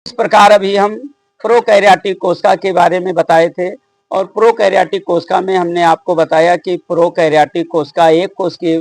इस प्रकार अभी हम प्रोकैरियोटिक कोशिका के बारे में बताए थे और प्रोकैरियोटिक कोशिका में हमने आपको बताया कि प्रोकैरियोटिक कोशिका एक कोशिकीय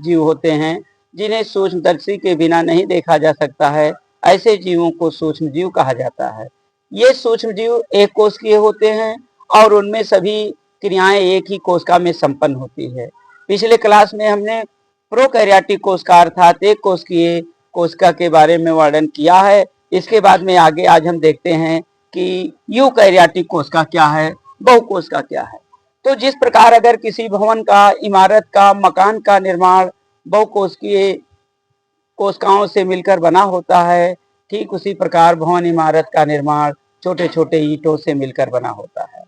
जीव होते हैं जिन्हें सूक्ष्मदर्शी के बिना नहीं देखा जा सकता है। ऐसे जीवों को सूक्ष्म जीव कहा जाता है। ये सूक्ष्म जीव एक कोशिकीय होते हैं और उनमें सभी क्रियाएं एक ही कोशिका में संपन्न होती है। पिछले क्लास में हमने प्रोकैरियोटिक कोशिका अर्थात एक कोशिकीय कोशिका के बारे में वर्णन किया है। इसके बाद में आगे आज हम देखते हैं कि यूकैरियोटिक कोशिका क्या है, बहुकोशिका क्या है। तो जिस प्रकार अगर किसी भवन का, इमारत का, मकान का निर्माण बहुकोशिकीय कोशिकाओं से मिलकर बना होता है, ठीक उसी प्रकार भवन इमारत का निर्माण छोटे छोटे ईंटों से मिलकर बना होता है।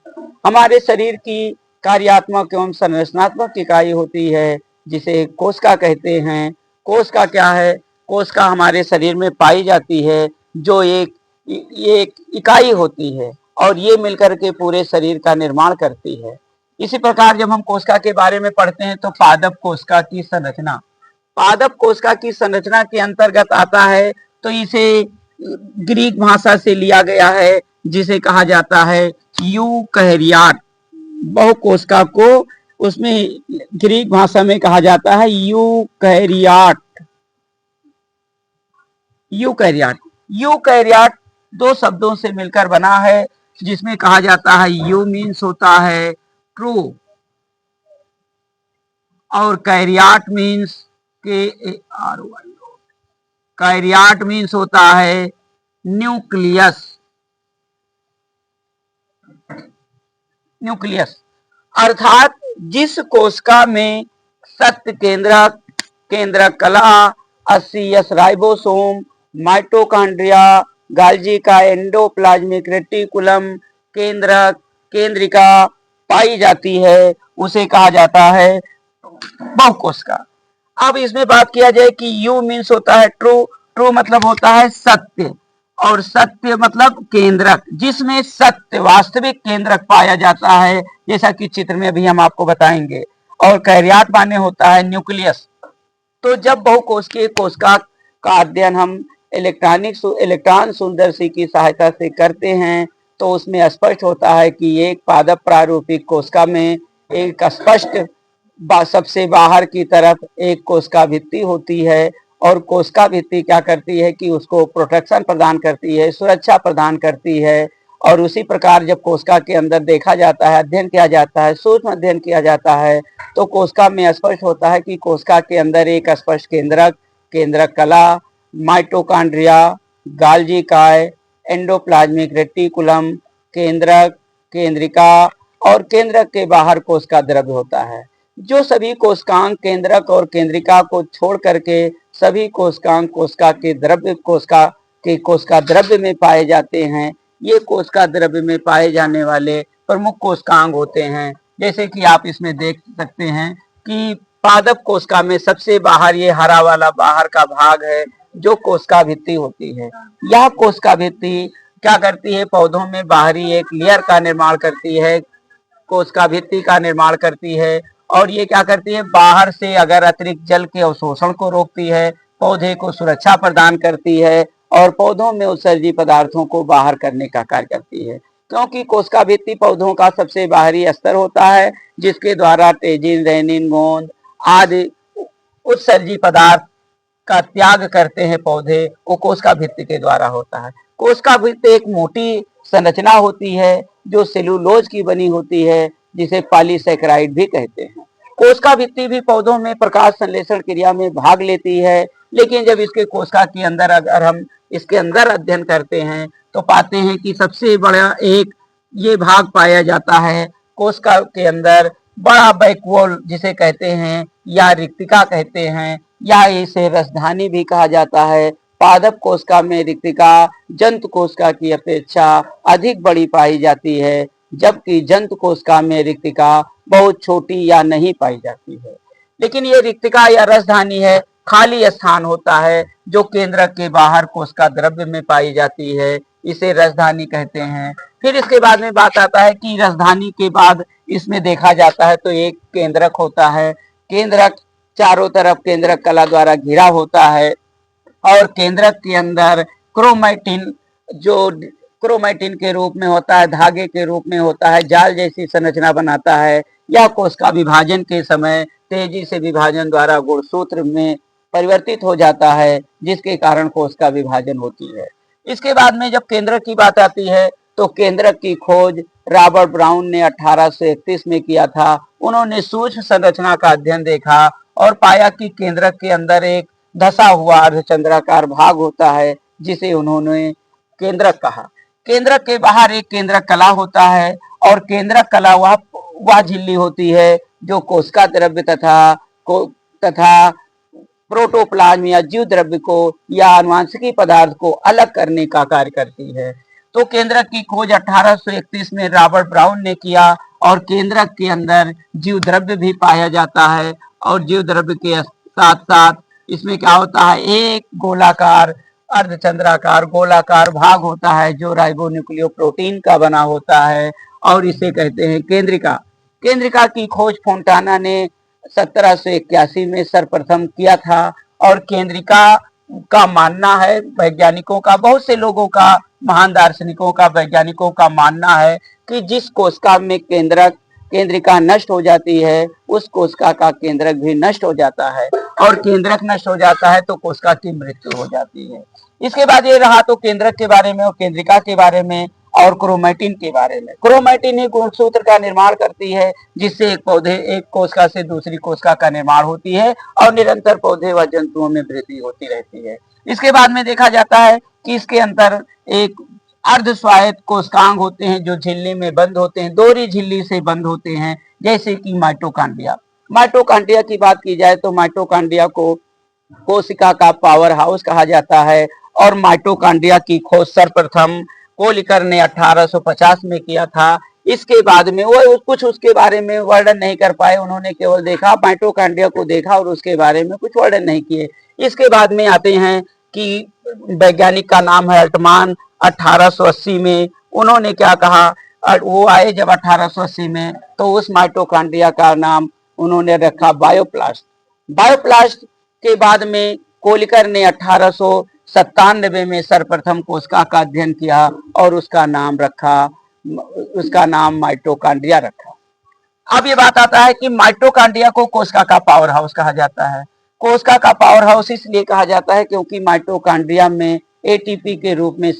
हमारे शरीर की कार्यात्मक एवं संरचनात्मक इकाई होती है जिसे कोशिका कहते हैं। कोशिका क्या है? कोशिका हमारे शरीर में पाई जाती है जो एक इकाई होती है और ये मिलकर के पूरे शरीर का निर्माण करती है। इसी प्रकार जब हम कोशिका के बारे में पढ़ते हैं तो पादप कोशिका की संरचना, पादप कोशिका की संरचना के अंतर्गत आता है। तो इसे ग्रीक भाषा से लिया गया है जिसे कहा जाता है यूकैरियोट। बहुकोशिका को उसमें ग्रीक भाषा में कहा जाता है यूकैरियोट। यूकैरियोट यूकैरियोट दो शब्दों से मिलकर बना है जिसमें कहा जाता है यू मीन्स होता है ट्रू और कैरियोट मीन्स KARY। कैरियोट मीन्स होता है न्यूक्लियस। न्यूक्लियस अर्थात जिस कोशिका में सत्य केंद्रक, केंद्रक कला, 80S राइबोसोम, माइटोकॉन्ड्रिया, गाल्जी का एंडोप्लाज्मिक रेटिकुलम, केंद्रक, केंद्रिका पाई जाती है उसे कहा जाता है बहुकोशिका। अब इसमें बात किया जाए कि यू मीन्स होता है ट्रू। ट्रू मतलब होता है सत्य और सत्य मतलब केंद्रक, जिसमें सत्य वास्तविक केंद्रक पाया जाता है जैसा कि चित्र में अभी हम आपको बताएंगे। और कैरियोट माने होता है न्यूक्लियस। तो जब बहुकोशिकीय कोशिका का अध्ययन हम इलेक्ट्रॉन सूक्ष्मदर्शी की सहायता से करते हैं तो उसमें स्पष्ट होता है कि एक पादप प्रारूपिक कोशिका में एक स्पष्ट सबसे बाहर की तरफ एक कोशिका भित्ति होती है और कोशिका भित्ति क्या करती है कि उसको प्रोटेक्शन प्रदान करती है, सुरक्षा प्रदान करती है। और उसी प्रकार जब कोशिका के अंदर देखा जाता है, अध्ययन किया जाता है, सूक्ष्म अध्ययन किया जाता है तो कोशिका में स्पष्ट होता है कि कोशिका के अंदर एक स्पष्ट केंद्रक, केंद्रक कला, माइटोकॉन्ड्रिया, गाल्जी काय, एंडोप्लाज्मिक रेटिकुलम, केंद्रक, केंद्रिका और केंद्रक के बाहर कोशिका द्रव्य होता है। जो सभी कोशिकांग केंद्रक और केंद्रिका को छोड़ करके सभी कोशिकांग कोशिका के द्रव्य कोशिका द्रव्य में पाए जाते हैं। ये कोशिका द्रव्य में पाए जाने वाले प्रमुख कोशिकांग होते हैं। जैसे कि आप इसमें देख सकते हैं कि पादप कोशिका में सबसे बाहर ये हरा वाला बाहर का भाग है जो कोशिका भित्ति होती है। यह कोशिका भित्ति क्या करती है? पौधों में बाहरी एक लेयर का निर्माण करती है, कोशिका भित्ति का निर्माण करती है। और ये क्या करती है? बाहर से अगर अतिरिक्त जल के अवशोषण को रोकती है, पौधे को सुरक्षा प्रदान करती है और पौधों में उत्सर्जी पदार्थों को बाहर करने का कार्य करती है। क्योंकि कोशिका भित्ति पौधों का सबसे बाहरी स्तर होता है जिसके द्वारा टेजिन, रेनिन, गोंद आदि उत्सर्जी पदार्थ का त्याग करते हैं पौधे, वो कोशिका भित्ति के द्वारा होता है। कोशिका भित्ति एक मोटी संरचना होती है जो सेलुलोज की बनी होती है जिसे पॉलीसैकेराइड भी कहते हैं। कोशिका भित्ति भी पौधों में प्रकाश संश्लेषण क्रिया में भाग लेती है, लेकिन जब इसके कोशिका के अंदर अगर हम इसके अंदर अध्ययन करते हैं तो पाते हैं कि सबसे बड़ा एक ये भाग पाया जाता है कोशिका के अंदर, बड़ा बैकवॉल जिसे कहते हैं या रिक्तिका कहते हैं या इसे रसधानी भी कहा जाता है। पादप कोशिका में रिक्तिका जंतु कोशिका की अपेक्षा अधिक बड़ी पाई जाती है, जबकि जंतु कोशिका में रिक्तिका बहुत छोटी या नहीं पाई जाती है। लेकिन ये रिक्तिका या रसधानी है, खाली स्थान होता है जो केंद्रक के बाहर कोशिका द्रव्य में पाई जाती है, इसे रसधानी कहते हैं। फिर इसके बाद में बात आता है कि रसधानी के बाद इसमें देखा जाता है तो एक केंद्रक होता है। केंद्रक चारों तरफ केंद्रक कला द्वारा घिरा होता है और केंद्रक के अंदर क्रोमैटिन जो क्रोमैटिन के रूप में होता है, धागे के रूप में होता है, जाल जैसी संरचना बनाता है। यह कोशिका विभाजन के समय तेजी से विभाजन द्वारा गुणसूत्र में परिवर्तित हो जाता है, जिसके कारण कोशिका विभाजन होती है। इसके बाद में जब केंद्रक की बात आती है तो केंद्रक की खोज रॉबर्ट ब्राउन ने 1831 में किया था। उन्होंने सूक्ष्म संरचना का अध्ययन देखा और पाया कि केंद्रक के अंदर एक धसा हुआ अर्धचंद्राकार भाग होता है, जिसे उन्होंने केंद्रक कहा। केंद्रक के बाहर एक केंद्रक कला होता है और केंद्रक कला वह झिल्ली होती है जो कोशिका द्रव्य तथा प्रोटोप्लाज्म या जीव द्रव्य को या आनुवांशिकी पदार्थ को अलग करने का कार्य करती है। तो केंद्रक की खोज 1831 में रॉबर्ट ब्राउन ने किया और केंद्रक के अंदर जीव द्रव्य भी पाया जाता है और जीव द्रव्य के साथ साथ इसमें क्या होता है, एक गोलाकार अर्धचंद्राकार गोलाकार भाग होता है जो राइबोन्यूक्लियोप्रोटीन का बना होता है और इसे कहते हैं केंद्रिका। केंद्रिका की खोज फोंटाना ने 1781 में सर्वप्रथम किया था और केंद्रिका का मानना है वैज्ञानिकों का, बहुत से लोगों का, महान दार्शनिकों का, वैज्ञानिकों का मानना है कि जिस कोशिका में केंद्रिका नष्ट हो जाती है उस कोशिका का केंद्रक भी नष्ट हो जाता है और केंद्रक नष्ट हो जाता है तो कोशिका की मृत्यु हो जाती है। इसके बाद ये रहा तो केंद्रक के बारे में और केंद्रिका के बारे में और क्रोमैटिन के बारे में। क्रोमैटिन ही गुणसूत्र का निर्माण करती है जिससे एक कोशिका से दूसरी कोशिका का निर्माण होती है और निरंतर पौधे व जंतुओं में वृद्धि होती रहती है। इसके बाद में देखा जाता है कि इसके अंदर एक अर्ध स्वायत्त कोशिकांग होते हैं जो झिल्ली में बंद होते हैं, दोहरी झिल्ली से बंद होते हैं, जैसे कि माइटोकांड्रिया। माइटोकांड्रिया की बात की जाए तो माइटोकांड्रिया को कोशिका का पावर हाउस कहा जाता है और माइटोकांड्रिया की खोज सर्वप्रथम कोलिकर ने 1850 में किया था। इसके बाद में वो कुछ उसके बारे में वर्णन नहीं कर पाए, उन्होंने केवल देखा, माइटोकांड्रिया को देखा और उसके बारे में कुछ वर्णन नहीं किए। इसके बाद में आते हैं कि वैज्ञानिक का नाम है अल्टमान। 1880 में उन्होंने क्या कहा, वो आए जब 1880 में तो उस माइटोकांड्रिया का नाम उन्होंने रखा बायोप्लास्ट। बायोप्लास्ट के बाद में कोलिकर ने 1897 में सर्वप्रथम कोशिका का अध्ययन किया और उसका नाम माइटोकांड्रिया रखा। अब ये बात आता है कि माइटोकांड्रिया को कोशिका का पावर हाउस कहा जाता है। कोशिका का पावर हाउस इसलिए कहा जाता है क्योंकि माइटोकांड्रिया में एटीपी के रूप में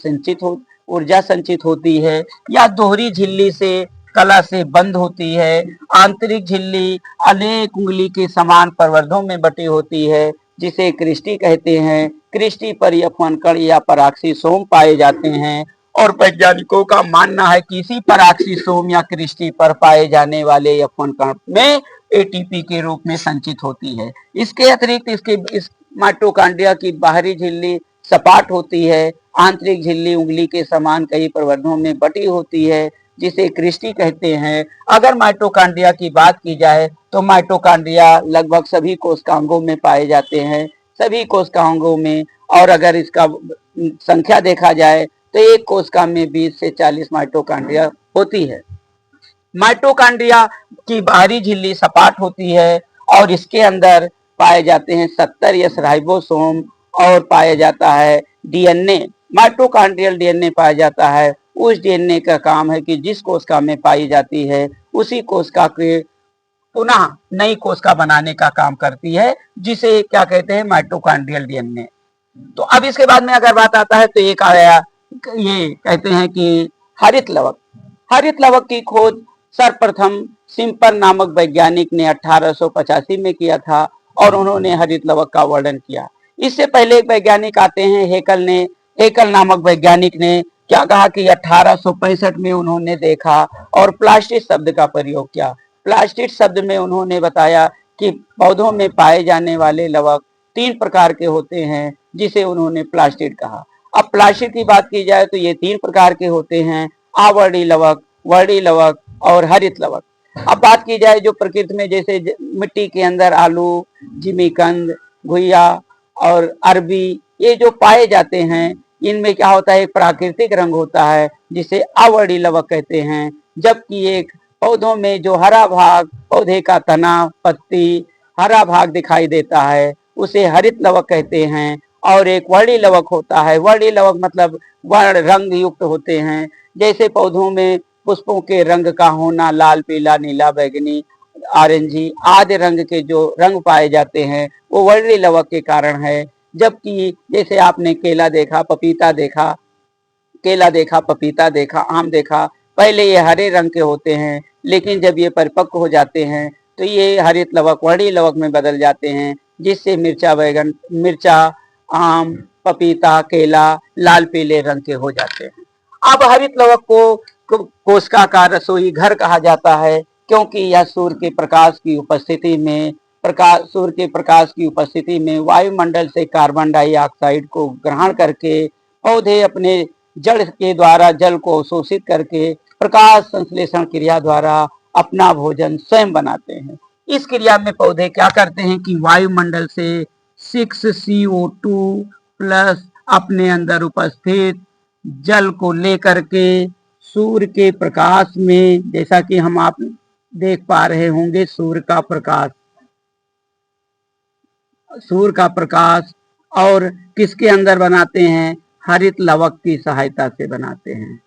ऊर्जा संचित होती है या दोहरी झिल्ली से कला से बंद होती है। आंतरिक झिल्ली अनेक उंगली के समान प्रवर्धों में बटी होती है जिसे क्रिस्टी कहते हैं। क्रिस्टी पर F1 कण या पराक्सीसोम पाए जाते हैं और वैज्ञानिकों का मानना है कि इसी पराक्सीसोम या क्रिस्टी पर पाए जाने वाले F1 कण में एटीपी के रूप में संचित होती है। इसके अतिरिक्त इस माइटोकांड्रिया की बाहरी झिल्ली सपाट होती है, आंतरिक झिल्ली उंगली के समान कई प्रवर्धों में बटी होती है जिसे क्रिस्टी कहते हैं। अगर माइटोकांड्रिया की बात की जाए तो माइटोकांड्रिया लगभग सभी कोशिकांगों में पाए जाते हैं, सभी कोशिकांगों में, और अगर इसका संख्या देखा जाए तो एक कोशिका में 20 से 40 माइटोकांड्रिया होती है। माइटोकांड्रिया की बाहरी झिल्ली सपाट होती है और इसके अंदर पाए जाते हैं 70 यस राइबोसोम और पाया जाता है डीएनए। माइटोकांड्रियल डीएनए पाया जाता है। उस डीएनए का काम है कि जिस कोशिका में पाई जाती है उसी कोशिका के पुनः नई कोशिका बनाने का काम करती है, जिसे क्या कहते हैं, माइटोकांड्रियल डीएनए। तो अब इसके बाद में अगर बात आता है तो एक आया, ये कहते हैं कि हरित लवक। हरित लवक की खोज सर्वप्रथम सिम्पर नामक वैज्ञानिक ने 1885 में किया था और उन्होंने हरित लवक का वर्णन किया। इससे पहले एक वैज्ञानिक आते हैं हेकल नामक वैज्ञानिक ने क्या कहा कि 1865 में उन्होंने देखा और प्लास्टिड शब्द का प्रयोग किया। प्लास्टिड शब्द में उन्होंने बताया कि पौधों में पाए जाने वाले लवक 3 प्रकार के होते हैं, जिसे उन्होंने प्लास्टिड कहा। अब प्लास्टिड की बात की जाए तो ये 3 प्रकार के होते हैं, आवर्णी लवक, वर्णी लवक और हरित लवक। अब बात की जाए जो प्रकृति में, जैसे मिट्टी के अंदर आलू, जिमीकंद, घुइया और अरबी, ये जो पाए जाते हैं, इनमें क्या होता है, एक प्राकृतिक रंग होता है जिसे आवर्णी लवक कहते हैं, जबकि एक पौधों में जो हरा भाग, पौधे का तना, पत्ती, हरा भाग दिखाई देता है उसे हरित लवक कहते हैं। और एक वर्णी लवक होता है। वर्णी लवक मतलब वर्ण रंग युक्त होते हैं। जैसे पौधों में पुष्पों के रंग का होना, लाल, पीला, नीला, बैंगनी, ऑरेंजी आदि रंग के जो रंग पाए जाते हैं वो वर्णी लवक के कारण है। जबकि जैसे आपने केला देखा, पपीता देखा, केला देखा, पपीता देखा, आम देखा, पहले ये हरे रंग के होते हैं, लेकिन जब ये परिपक्व हो जाते हैं तो ये हरित लवक, वर्णी लवक में बदल जाते हैं, जिससे मिर्चा, आम, पपीता, केला लाल पीले रंग के हो जाते हैं। अब हरित लवक को कोशिका का रसोई घर कहा जाता है, क्योंकि यह सूर्य के प्रकाश की उपस्थिति में वायुमंडल से कार्बन डाइऑक्साइड को ग्रहण करके पौधे अपने जड़ के द्वारा जल को अवशोषित करके प्रकाश संश्लेषण क्रिया द्वारा अपना भोजन स्वयं बनाते हैं। इस क्रिया में पौधे क्या करते हैं कि वायुमंडल से 6CO2 प्लस अपने अंदर उपस्थित जल को लेकर के सूर्य के प्रकाश में, जैसा कि हम आप देख पा रहे होंगे, सूर्य का प्रकाश और किसके अंदर बनाते हैं? हरित लवक की सहायता से बनाते हैं।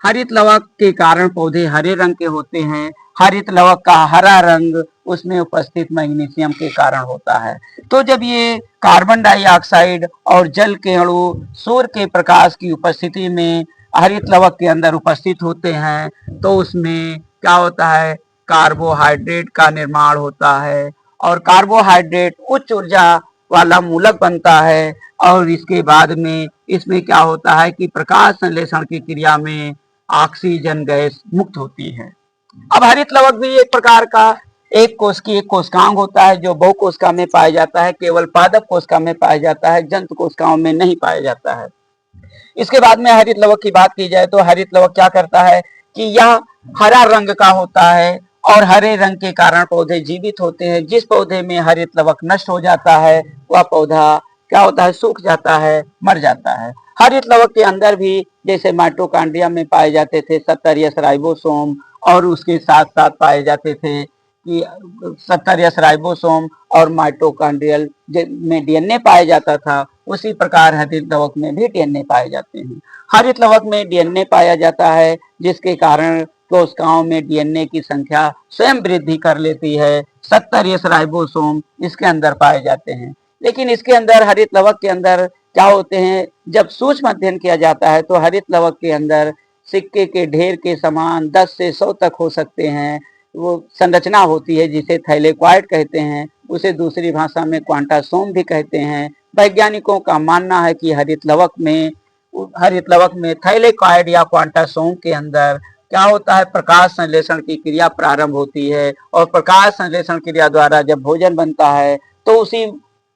हरित लवक के कारण पौधे हरे रंग के होते हैं। हरित लवक का हरा रंग उसमें उपस्थित मैग्नीशियम के कारण होता है। तो जब ये कार्बन डाइऑक्साइड और जल के अणु सूर्य के प्रकाश की उपस्थिति में हरित लवक के अंदर उपस्थित होते हैं तो उसमें क्या होता है? कार्बोहाइड्रेट का निर्माण होता है और कार्बोहाइड्रेट उच्च ऊर्जा वाला मूलक बनता है। और इसके बाद में इसमें क्या होता है कि प्रकाश संश्लेषण की क्रिया में ऑक्सीजन गैस मुक्त होती है। अब हरित लवक भी एक प्रकार का एक कोशिकांग होता है जो बहुकोशिका में पाया जाता है, केवल पादप कोशिका में पाया जाता है, जंतु कोशिकाओं में नहीं पाया जाता है। इसके बाद में हरित लवक की बात की जाए तो हरित लवक क्या करता है कि यह हरा रंग का होता है और हरे रंग के कारण पौधे जीवित होते हैं। जिस पौधे में हरित लवक नष्ट हो जाता है वह पौधा क्या होता है? सूख जाता है, मर जाता है। हरित लवक के अंदर भी जैसे माइटोकॉन्ड्रिया में पाए जाते थे 70 राइबोसोम और उसके साथ साथ पाए जाते थे कि 70 राइबोसोम और माइटोकॉन्ड्रियल में डीएनए पाया जाता था, उसी प्रकार हरित लवक में भी डीएनए पाए जाते हैं। हरित लवक में डीएनए पाया जाता है जिसके कारण कोशिकाओं में डीएनए की संख्या स्वयं वृद्धि कर लेती है। 70 राइबोसोम इसके अंदर पाए जाते हैं। लेकिन इसके अंदर हरित लवक के अंदर क्या होते हैं? जब सूक्ष्म अध्ययन किया जाता है तो हरित लवक के अंदर सिक्के के ढेर के समान 10 से 100 तक हो सकते हैं वो संरचना होती है, जिसे थैलेक्वाइड कहते हैं, उसे दूसरी भाषा में क्वांटासोम भी कहते हैं। वैज्ञानिकों का मानना है कि हरित लवक में थैलेक्वाइड या क्वांटासोम के अंदर क्या होता है? प्रकाश संश्लेषण की क्रिया प्रारंभ होती है और प्रकाश संश्लेषण क्रिया द्वारा जब भोजन बनता है तो उसी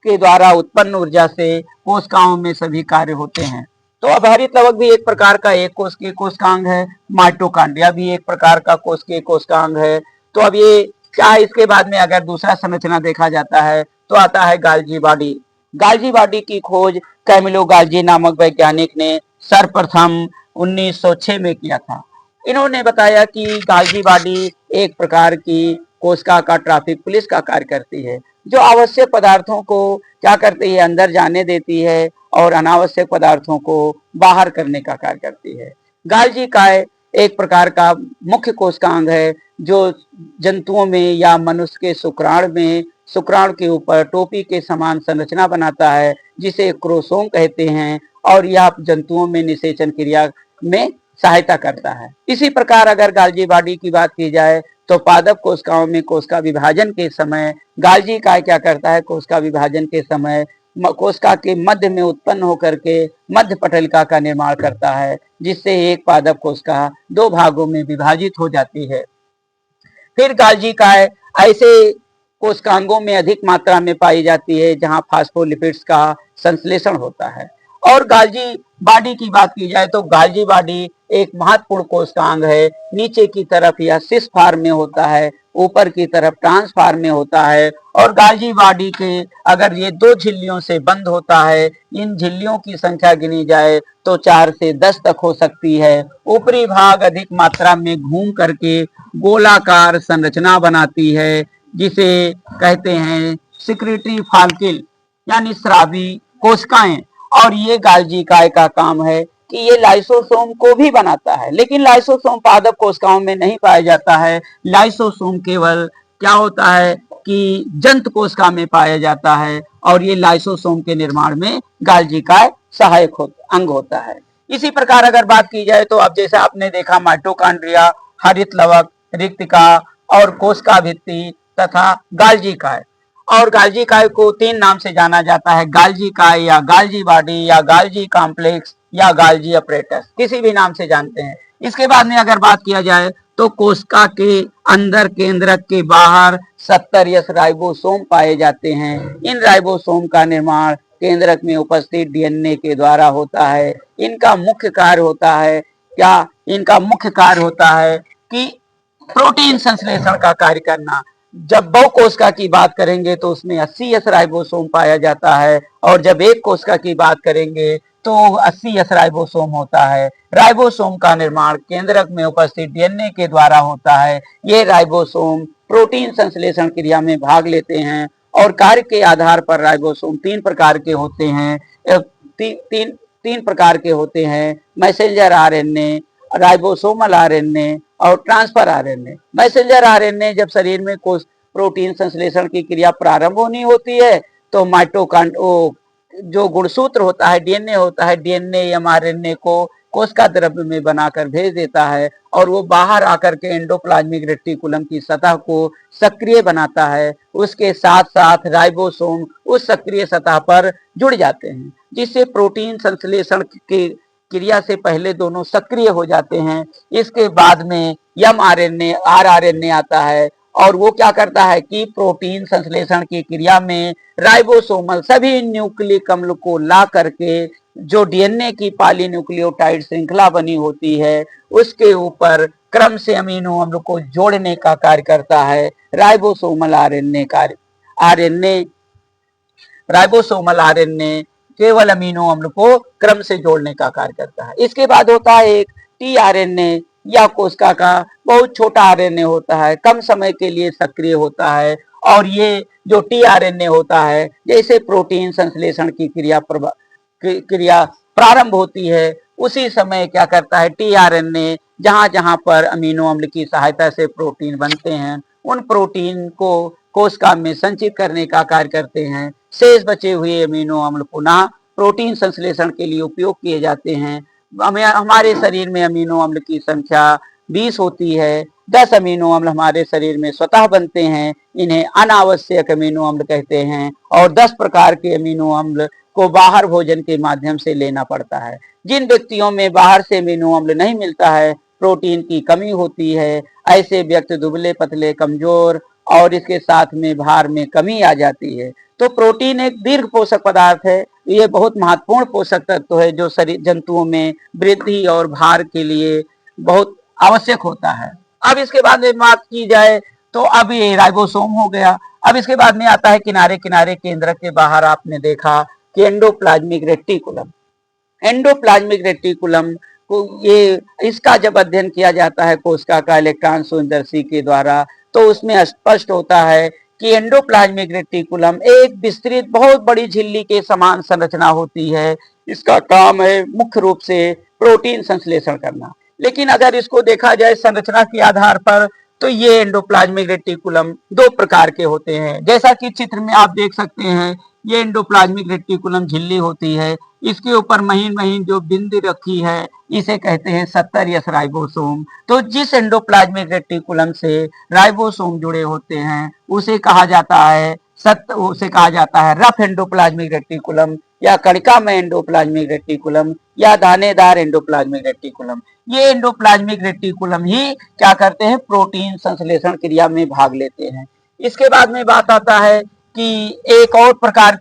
के द्वारा उत्पन्न ऊर्जा से कोशिकाओं में सभी कार्य होते हैं। तो अब हरित लवक भी एक प्रकार का एक कोशिकीय कोशिकांग है, माइटोकॉन्ड्रिया भी एक प्रकार का कोशिकीय कोशिकांग है। तो अब ये क्या, इसके बाद में अगर दूसरा संरचना देखा जाता है तो आता है गाल्जी बॉडी। गाल्जी बॉडी की खोज कैमिलो गाल्जी नामक वैज्ञानिक ने सर्वप्रथम 1906 में किया था। इन्होंने बताया कि गाल्जी बॉडी एक प्रकार की कोशिका का ट्रैफिक पुलिस का कार्य करती है, जो आवश्यक पदार्थों को क्या करती है? अंदर जाने देती है और अनावश्यक पदार्थों को बाहर करने का कार्य करती है। गाल्जी काय एक प्रकार का मुख्य कोशिकांग है जो जंतुओं में या मनुष्य के शुक्राणु के ऊपर टोपी के समान संरचना बनाता है, जिसे क्रोमोसोम कहते हैं, और यह जंतुओं में निषेचन क्रिया में सहायता करता है। इसी प्रकार अगर गाल्जी बॉडी की बात की जाए तो पादप कोशिकाओं में कोशिका विभाजन के समय गाल्जी काय क्या करता है? कोशिका विभाजन के समय कोशिका के मध्य में उत्पन्न होकर के मध्य पटलिका का निर्माण करता है, जिससे एक पादप कोशिका 2 भागों में विभाजित हो जाती है। फिर गाल्जी काय ऐसे कोशिकांगों में अधिक मात्रा में पाई जाती है जहां फास्फोलिपिड्स का संश्लेषण होता है। और गाल्जी बॉडी की बात की जाए तो गाल्जी बॉडी एक महत्वपूर्ण कोशिकांग है। नीचे की तरफ यह सिस फॉर्म में होता है, ऊपर की तरफ ट्रांस फॉर्म में होता है। और गाल्जी बॉडी के अगर ये 2 झिल्लियों से बंद होता है, इन झिल्लियों की संख्या गिनी जाए तो 4 से 10 तक हो सकती है। ऊपरी भाग अधिक मात्रा में घूम करके गोलाकार संरचना बनाती है, जिसे कहते हैं सिक्रीटरी फॉलिकल यानी स्रावी कोशिकाएं, और ये गाल्जी काय का काम है कि ये लाइसोसोम को भी बनाता है, लेकिन लाइसोसोम पादप कोशिकाओं में नहीं पाया जाता है। लाइसोसोम केवल क्या होता है कि जंतु कोशिका में पाया जाता है, और ये लाइसोसोम के निर्माण में गाल्जी काय सहायक अंग होता है। इसी प्रकार अगर बात की जाए तो अब जैसे आपने देखा माइटोकॉन्ड्रिया, हरित लवक, रिक्तिका और कोशिका भित्ति तथा गाल्जी काय। और गाल्जी काय को 3 नाम से जाना जाता है, गाल्जी काय या गाल्जी बॉडी या गाल्जी कॉम्प्लेक्स या गाल्जी अपरेटस, किसी भी नाम से जानते हैं। इसके बाद में अगर बात किया जाए तो कोशिका के अंदर केंद्रक के बाहर 70 यस राइबोसोम पाए जाते हैं। इन राइबोसोम का निर्माण केंद्रक में उपस्थित डीएनए के द्वारा होता है। इनका मुख्य कार्य होता है क्या? इनका मुख्य कार्य होता है कि प्रोटीन संश्लेषण का कार्य करना। जब बहुकोशिका की बात करेंगे तो उसमें 80 यस राइबोसोम पाया जाता है, और जब एक कोशिका की बात करेंगे तो 80 यस राइबोसोम होता है। राइबोसोम का निर्माण केंद्रक में उपस्थित डीएनए के द्वारा होता है। ये राइबोसोम प्रोटीन संश्लेषण क्रिया में भाग लेते हैं, और कार्य के आधार पर राइबोसोम 3 प्रकार के होते हैं। तीन प्रकार के होते हैं, मैसेंजर आरएनए, राइबोसोमल आरएनए और ट्रांसफर आरएनए। मैसेंजर आरएनए जब शरीर में कोश प्रोटीन संश्लेषण की क्रिया प्रारंभ होनी होती है तो जो गुणसूत्र होता है, डीएनए होता है, डीएनए एमआरएनए को कोशिका द्रव्य में बनाकर भेज देता है, और वो बाहर आकर के एंडोप्लाज्मिक रेटिकुलम की सतह को सक्रिय बनाता है। उसके साथ साथ राइबोसोम उस सक्रिय सतह पर जुड़ जाते हैं, जिससे प्रोटीन संश्लेषण की क्रिया से पहले दोनों सक्रिय हो जाते हैं। इसके बाद में एमआरएनए आरआरएनए आता है, और वो क्या करता है कि प्रोटीन संश्लेषण की क्रिया में राइबोसोमल सभी न्यूक्लिक अम्ल को ला करके जो डीएनए की पॉलीन्यूक्लियोटाइड श्रृंखला बनी होती है उसके ऊपर क्रम से अमीनो अम्ल को जोड़ने का कार्य करता है। राइबोसोमल आरएनए केवल अमीनो अम्ल को क्रम से जोड़ने का कार्य करता है। इसके बाद होता है एक टीआरएनए, या कोशिका का बहुत छोटा आरएनए होता है, कम समय के लिए सक्रिय होता है, और ये जो टीआरएनए होता है जैसे प्रोटीन संश्लेषण की क्रिया प्रारंभ होती है उसी समय क्या करता है टीआरएनए, जहां जहां पर अमीनो अम्ल की सहायता से प्रोटीन बनते हैं उन प्रोटीन को कोशिका में संचित करने का कार्य करते हैं। शेष बचे हुए अमीनो अम्ल पुनः प्रोटीन संश्लेषण के लिए उपयोग किए जाते हैं। हमारे शरीर में अमीनो अम्ल की संख्या 20 होती है। 10 अमीनो अम्ल हमारे शरीर में स्वतः बनते हैं, इन्हें अनावश्यक अमीनो अम्ल कहते हैं, और 10 प्रकार के अमीनो अम्ल को बाहर भोजन के माध्यम से लेना पड़ता है। जिन व्यक्तियों में बाहर से अमीनो अम्ल नहीं मिलता है, प्रोटीन की कमी होती है, ऐसे व्यक्ति दुबले पतले कमजोर और इसके साथ में भार में कमी आ जाती है। तो प्रोटीन एक दीर्घ पोषक पदार्थ है, ये बहुत महत्वपूर्ण पोषक तत्व है जो शरीर जंतुओं में वृद्धि और भार के लिए बहुत आवश्यक होता है। अब इसके बाद में बात की जाए तो अब ये राइबोसोम हो गया। अब इसके बाद में आता है किनारे किनारे केंद्रक के बाहर आपने देखा कि एंडोप्लाज्मिक रेटिकुलम। एंडोप्लाज्मिक रेटिकुलम को ये इसका जब अध्ययन किया जाता है कोशिका का इलेक्ट्रॉन सूक्ष्मदर्शी के द्वारा तो उसमें स्पष्ट होता है कि एंडोप्लाज्मिक रेटिकुलम एक विस्तृत बहुत बड़ी झिल्ली के समान संरचना होती है। इसका काम है मुख्य रूप से प्रोटीन संश्लेषण करना। लेकिन अगर इसको देखा जाए संरचना के आधार पर तो ये एंडोप्लाज्मिक रेटिकुलम 2 प्रकार के होते हैं। जैसा कि चित्र में आप देख सकते हैं, ये एंडोप्लाज्मिक रेटिकुलम झिल्ली होती है, इसके ऊपर महीन महीन जो बिंदी रखी है इसे कहते हैं 70 यस राइबोसोम। तो जिस एंडोप्लाज्मिक रेटिकुलम से राइबोसोम जुड़े होते हैं उसे कहा जाता है रफ एंडोप्लाज्मिक रेटिकुलम, या कणिका में एंडोप्लाज्मिक रेटिकुलम, या दानेदार एंडोप्लाज्मिक रेटिकुलम। ये एंडोप्लाज्मिक रेटिकुलम ही क्या करते हैं प्रोटीन संश्लेषण क्रिया में भाग लेते हैं। इसके बाद में बात आता है कि एक और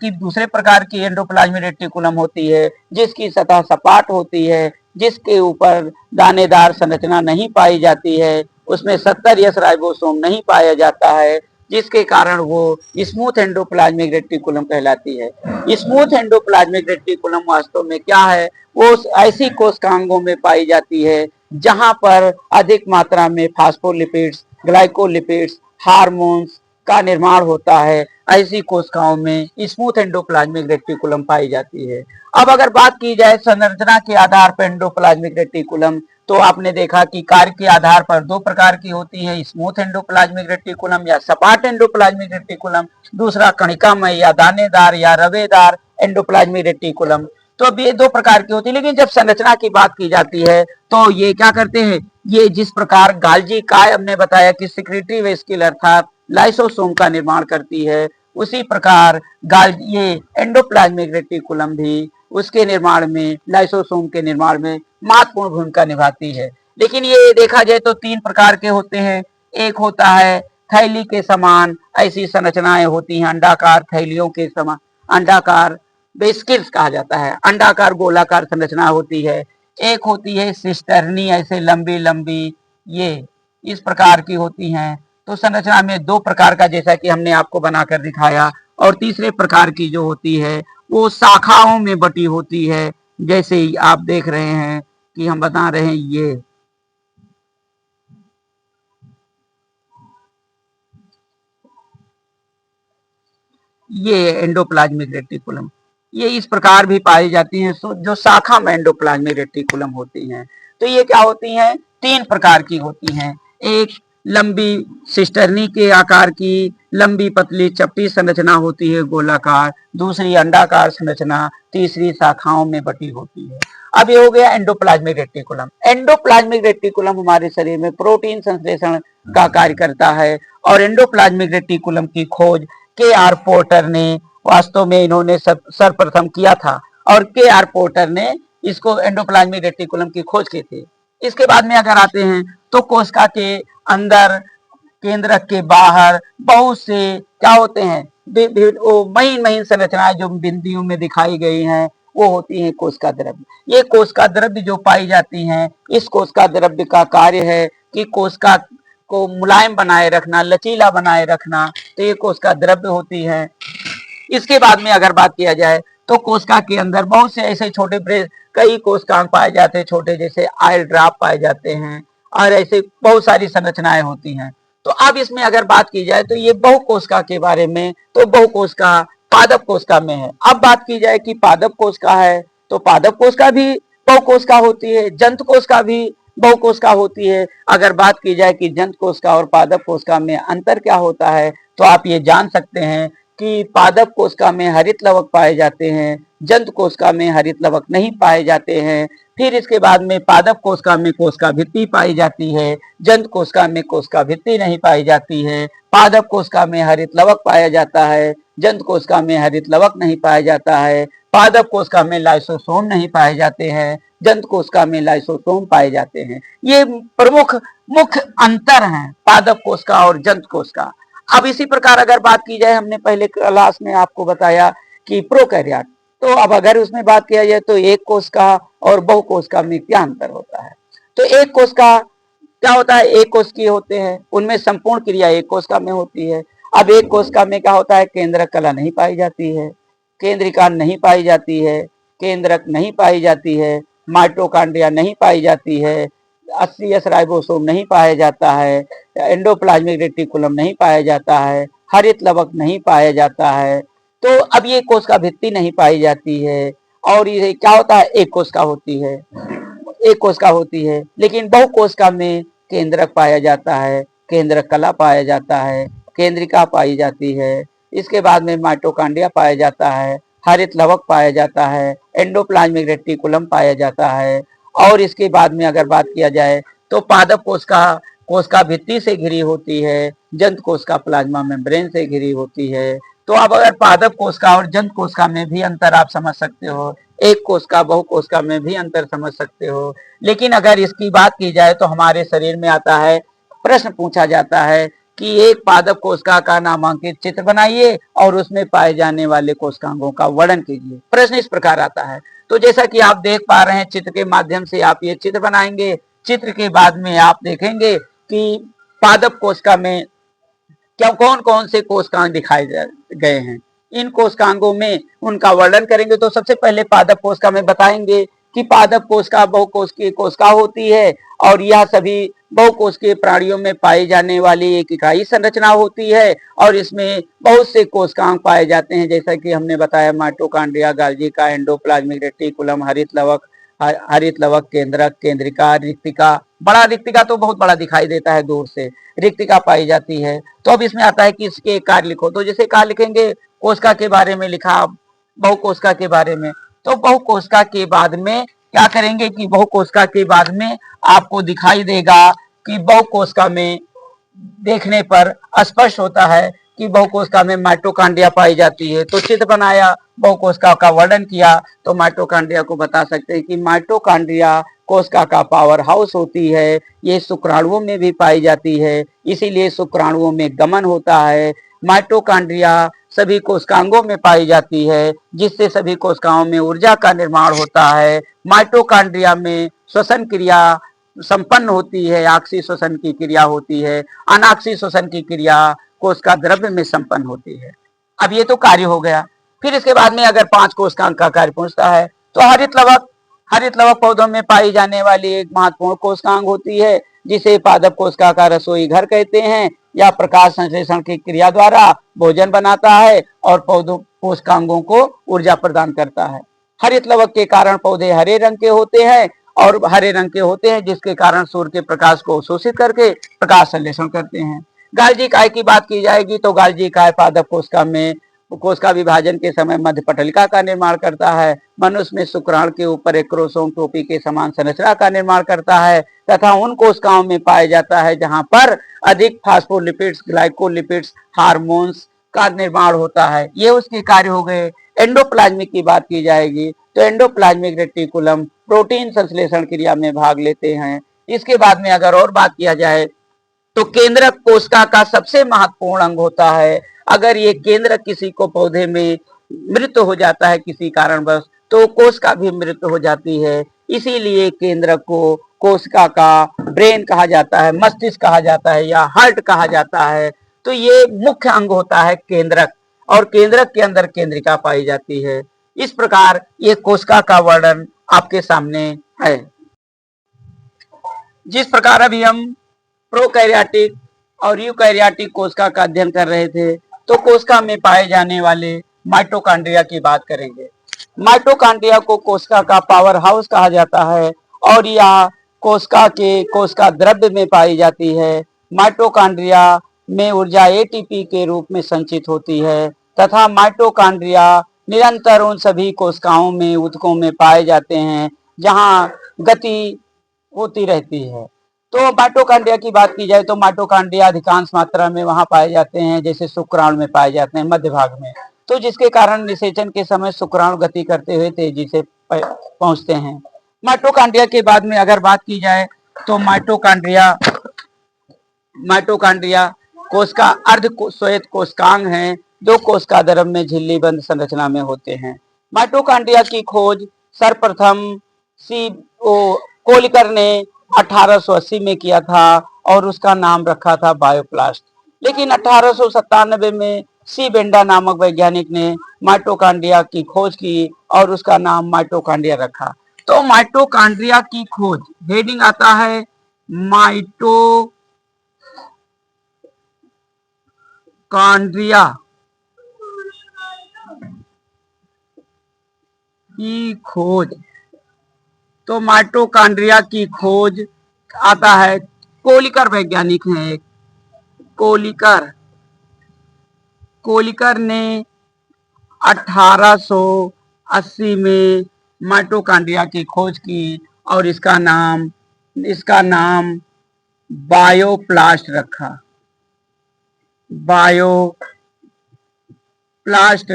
दूसरे प्रकार की एंडोप्लाज्मिक रेटिकुलम होती है जिसकी सतह सपाट होती है, जिसके ऊपर दानेदार संरचना नहीं पाई जाती है, उसमें 70 यस राइबोसोम नहीं पाया जाता है, जिसके कारण वो स्मूथ एंडोप्लाज्मिक रेटिकुलम कहलाती है। स्मूथ एंडोप्लाज्मिक रेटिकुलम वास्तव में क्या है, वो ऐसी कोशिकांगों में पाई जाती है जहां पर अधिक मात्रा में फास्फोलिपिड्स, ग्लाइकोलिपिड्स, हार्मोन्स का निर्माण होता है, ऐसी कोशिकाओं में स्मूथ एंडोप्लाज्मिक रेटिकुलम पाई जाती है। अब अगर बात की जाए संरचना के आधार पर एंडोप्लाज्मिक रेटिकुलम, तो आपने देखा कि कार्य के आधार पर दो प्रकार की होती है, स्मूथ एंडोप्लाज्मिक रेटिकुलम या सपाट एंडोप्लाज्मिक रेटिकुलम, दूसरा कणिकामय या दानेदार या रवेदार एंडोप्लाज्मिक रेटिकुलम। तो अब ये दो प्रकार की होती है, लेकिन जब संरचना की बात की जाती है तो ये क्या करते हैं, ये जिस प्रकार गाल्जी काय हमने बताया कि सिक्रेटरी वेस्किल अर्थात लाइसोसोम का निर्माण करती है, उसी प्रकार ये एंडोप्लाज्मिक रेटिकुलम भी उसके निर्माण में, लाइसोसोम के निर्माण में महत्वपूर्ण भूमिका निभाती है। लेकिन ये देखा जाए तो तीन प्रकार के होते हैं। एक होता है थैली के समान ऐसी संरचनाएं होती हैं, अंडाकार थैलियों के समान, अंडाकार बेस्किल्स कहा जाता है, अंडाकार गोलाकार संरचना होती है। एक होती है सिस्टर्नी, ऐसे लंबी लंबी, ये इस प्रकार की होती हैं। तो संरचना में दो प्रकार का, जैसा कि हमने आपको बनाकर दिखाया, और तीसरे प्रकार की जो होती है वो शाखाओं में बटी होती है, जैसे आप देख रहे हैं कि हम बता रहे हैं ये एंडोप्लाज्मिक रेटिकुलम, ये इस प्रकार भी पाई जाती हैं जो शाखा में एंडोप्लाज्मिक रेटिकुलम होती हैं। तो ये क्या होती हैं, तीन प्रकार की होती हैं। एक लंबी सिस्टर्नी के आकार की लंबी पतली चपटी संरचना होती है गोलाकार, दूसरी अंडाकार संरचना, तीसरी शाखाओं में बटी होती है। अब ये हो गया एंडोप्लाज्मिक रेटिकुलम। एंडोप्लाज्मिक रेटिकुलम हमारे शरीर में प्रोटीन संश्लेषण का कार्य करता है, और एंडोप्लाज्मिक रेटिकुलम की खोज के आर पोर्टर ने, वास्तव में इन्होंने सर्वप्रथम किया था, और के आर पोर्टर ने इसको एंडोप्लाज्मिक रेटिकुलम की खोज की थी। इसके बाद में अगर आते हैं तो कोशिका के अंदर, केंद्रक के बाहर बहुत से क्या होते हैं, महीन महीन संरचनाएं जो बिंदियों में दिखाई गई हैं, वो होती हैं कोशिका द्रव्य। ये कोशिका द्रव्य जो पाई जाती हैं, इस कोशिका द्रव्य का कार्य है कि कोशिका को मुलायम बनाए रखना, लचीला बनाए रखना, तो ये कोशिका द्रव्य होती है। इसके बाद में अगर बात किया जाए तो कोशिका के अंदर बहुत से ऐसे छोटे कई कोशिकांग पाए जाते हैं, छोटे जैसे आयल ड्रॉप पाए जाते हैं, और ऐसे बहुत सारी संरचनाएं होती हैं। तो अब इसमें अगर बात की जाए तो ये बहुकोशिका के बारे में, तो बहुकोशिका पादप कोशिका में है। अब बात की जाए कि पादप कोशिका है, तो पादप कोशिका भी बहुकोशिका होती है, जंतु कोशिका भी बहुकोशिका होती है। अगर बात की जाए कि जंतु कोशिका और पादप कोशिका में अंतर क्या होता है, तो आप ये जान सकते हैं कि पादप कोशिका में हरित लवक पाए जाते हैं, जंतु कोशिका में हरित लवक नहीं पाए जाते हैं। फिर इसके बाद में पादप कोशिका में कोशिका भित्ति पाई जाती है, जंतु कोशिका में कोशिका भित्ति नहीं पाई जाती है। पादप कोशिका में हरित लवक पाया जाता है, जंतु कोशिका में हरित लवक नहीं पाया जाता है। पादप कोशिका में लाइसोसोम नहीं पाए जाते हैं, जंतु कोशिका में लाइसोसोम पाए जाते हैं। ये प्रमुख मुख्य अंतर हैं पादप कोशिका और जंतु कोशिका। अब इसी प्रकार अगर बात की जाए, हमने पहले क्लास में आपको बताया कि प्रोकैरियोट, तो अब अगर उसमें बात किया जाए तो एक कोशिका और बहुकोशिका में क्या अंतर होता है। तो एक कोशिका क्या होता है, एक कोशिकीय होते हैं, उनमें संपूर्ण क्रिया एक कोशिका में होती है। अब एक कोशिका में क्या होता है, केंद्रक कला नहीं पाई जाती है, केंद्रिका नहीं पाई जाती है, केंद्रक नहीं पाई जाती है, माइटोकॉन्ड्रिया नहीं पाई जाती है, 80S राइबोसोम नहीं पाया जाता है, एंडोप्लाज्मिक रेटिकुलम नहीं पाया जाता है, हरित लवक नहीं पाया जाता है। तो अब ये कोशिका भित्ति नहीं पाई जाती है, और ये क्या होता है, एक कोशिका होती है, एक कोशिका होती है। लेकिन बहुकोशिका में केंद्रक पाया जाता है, केंद्रक कला पाया जाता है, केंद्रिका पाई जाती है। इसके बाद में माइटोकॉन्ड्रिया पाया जाता है, हरित लवक पाया जाता है, एंडोप्लाज्मिक रेटिकुलम पाया जाता है। और इसके बाद में अगर बात किया जाए तो पादप कोशिका भित्ति से घिरी होती है, जंतु कोशिका प्लाज्मा मेम्ब्रेन से घिरी होती है। तो अब अगर पादप कोशिका और जंतु कोशिका में भी अंतर आप समझ सकते हो, एक कोशिका बहुकोशिका में भी अंतर समझ सकते हो। लेकिन अगर इसकी बात की जाए तो हमारे शरीर में आता है, प्रश्न पूछा जाता है कि एक पादप कोशिका का नामांकित चित्र बनाइए और उसमें पाए जाने वाले कोशिकांगों का वर्णन कीजिए। प्रश्न इस प्रकार आता है। तो जैसा कि आप देख पा रहे हैं, चित्र के माध्यम से आप ये चित्र बनाएंगे। चित्र के बाद में आप देखेंगे कि पादप कोशिका में क्या कौन कौन से कोशिकांग दिखाए गए हैं। इन कोशिकांगों में उनका वर्णन करेंगे। तो सबसे पहले पादप कोशिका में बताएंगे कि पादप कोशिका बहुकोशिकीय कोशिका होती है और यह सभी बहुकोशिकीय प्राणियों में पाई जाने वाली एक इकाई संरचना होती है और इसमें बहुत से कोशिकांग पाए जाते हैं, जैसा कि हमने बताया माइटोकॉन्ड्रिया, गाल्गी का, एंडोप्लाज्मिक रेटिकुलम, हरित लवक, केंद्रक, केंद्रिका, रिक्तिका। बड़ा रिक्तिका तो बहुत बड़ा दिखाई देता है दूर से, रिक्तिका पाई जाती है। तो अब इसमें आता है कि इसके कार्य लिखो, तो जैसे कार्य लिखेंगे, कोशिका के बारे में लिखा, बहुकोशिका के बारे में, तो बहुकोशिका के बाद में क्या करेंगे कि बहुकोशिका के बाद में आपको दिखाई देगा कि बहुकोशिका में देखने पर स्पष्ट होता है कि बहुकोशिका में माइटोकॉन्ड्रिया पाई जाती है। तो चित्र बनाया, बहुकोशिका का वर्णन किया, तो माइटोकॉन्ड्रिया को बता सकते हैं कि माइटोकॉन्ड्रिया कोशिका का पावर हाउस होती है। ये शुक्राणुओं में भी पाई जाती है, इसीलिए शुक्राणुओं में गमन होता है। माइटोकॉन्ड्रिया सभी कोशिकांगों में पाई जाती है, जिससे सभी कोशिकाओं में ऊर्जा का निर्माण होता है। माइटोकॉन्ड्रिया में श्वसन क्रिया संपन्न होती है, आक्सीय श्वसन की क्रिया होती है, अनाक्सीय श्वसन की क्रिया कोशिका द्रव्य में संपन्न होती है। अब ये तो कार्य हो गया। फिर इसके बाद में अगर 5 कोशिकांग का कार्य पूछता है तो हरित लवक पौधों में पाई जाने वाली एक महत्वपूर्ण कोशिकांग होती है, जिसे पादप कोशिका का रसोई घर कहते हैं। या प्रकाश संश्लेषण की क्रिया द्वारा भोजन बनाता है और पौधों कोशिकांगों को ऊर्जा प्रदान करता है। हरित लवक के कारण पौधे हरे रंग के होते हैं और हरे रंग के होते हैं, जिसके कारण सूर्य के प्रकाश को शोषित करके प्रकाश संश्लेषण करते हैं। गाल्गी काय की बात की जाएगी तो गाल्गी काय पादप कोशिका में कोशिका विभाजन के समय मध्य पटलिका का निर्माण करता है। मनुष्य में शुक्राणु के ऊपर एक क्रोमोसोम टोपी के समान संरचना का निर्माण करता है तथा उन कोशिकाओं में पाया जाता है जहां पर अधिक फास्फोलिपिड्स, ग्लाइकोलिपिड्स, हार्मोन्स का निर्माण होता है। ये उसके कार्य हो गए। एंडोप्लाज्मिक की बात की जाएगी तो एंडोप्लाज्मिक रेटिकुलम प्रोटीन संश्लेषण क्रिया में भाग लेते हैं। इसके बाद में अगर और बात किया जाए तो केंद्रक कोशिका का सबसे महत्वपूर्ण अंग होता है। अगर ये केंद्रक किसी को पौधे में मृत्यु हो जाता है किसी कारणवश, तो कोशिका भी मृत्यु हो जाती है। इसीलिए केंद्रक को कोशिका का ब्रेन कहा जाता है, मस्तिष्क कहा जाता है या हार्ट कहा जाता है। तो ये मुख्य अंग होता है केंद्रक, और केंद्रक के अंदर केंद्रिका पाई जाती है। इस प्रकार ये कोशिका का वर्णन आपके सामने है। जिस प्रकार अभी हम प्रोकैरियोटिक और यूकैरियोटिक कोशिका का अध्ययन कर रहे थे, तो कोशिका में पाए जाने वाले माइटोकॉन्ड्रिया की बात करेंगे। माइटोकॉन्ड्रिया को कोशिका का पावर हाउस कहा जाता है और यह कोशिका द्रव्य में पाई जाती है। माइटोकॉन्ड्रिया में ऊर्जा एटीपी के रूप में संचित होती है तथा माइटोकॉन्ड्रिया निरंतर उन सभी कोशिकाओं में ऊतकों में पाए जाते हैं जहां गति होती रहती है। तो माइटोकॉन्ड्रिया की बात की जाए तो माइटोकॉन्ड्रिया अधिकांश मात्रा में वहां पाए जाते हैं जैसे शुक्राणु में पाए जाते हैं, मध्य भाग में, तो जिसके कारण निषेचन के समय शुक्राणु गति करते हुए तेजी से पहुंचते हैं। माइटोकॉन्ड्रिया के बाद में अगर बात की जाए तो माइटोकॉन्ड्रिया कोशिका अर्ध श्वेत कोशिकांग हैं जो कोशिका द्रव्य में झिल्लीबंद संरचना में होते हैं। माइटोकॉन्ड्रिया की खोज सर्वप्रथम कोलिकर ने 1880 में किया था और उसका नाम रखा था बायोप्लास्ट। लेकिन 1897 में सी बेंडा नामक वैज्ञानिक ने माइटोकॉन्ड्रिया की खोज की और उसका नाम माइटोकॉन्ड्रिया रखा। तो माइटोकॉन्ड्रिया की खोज, हेडिंग आता है माइटोकॉन्ड्रिया की खोज। तो माइटोकॉन्ड्रिया की खोज आता है, कोलिकर वैज्ञानिक हैं, कोलिकर ने 1880 में माइटोकॉन्ड्रिया की खोज की और इसका नाम बायोप्लास्ट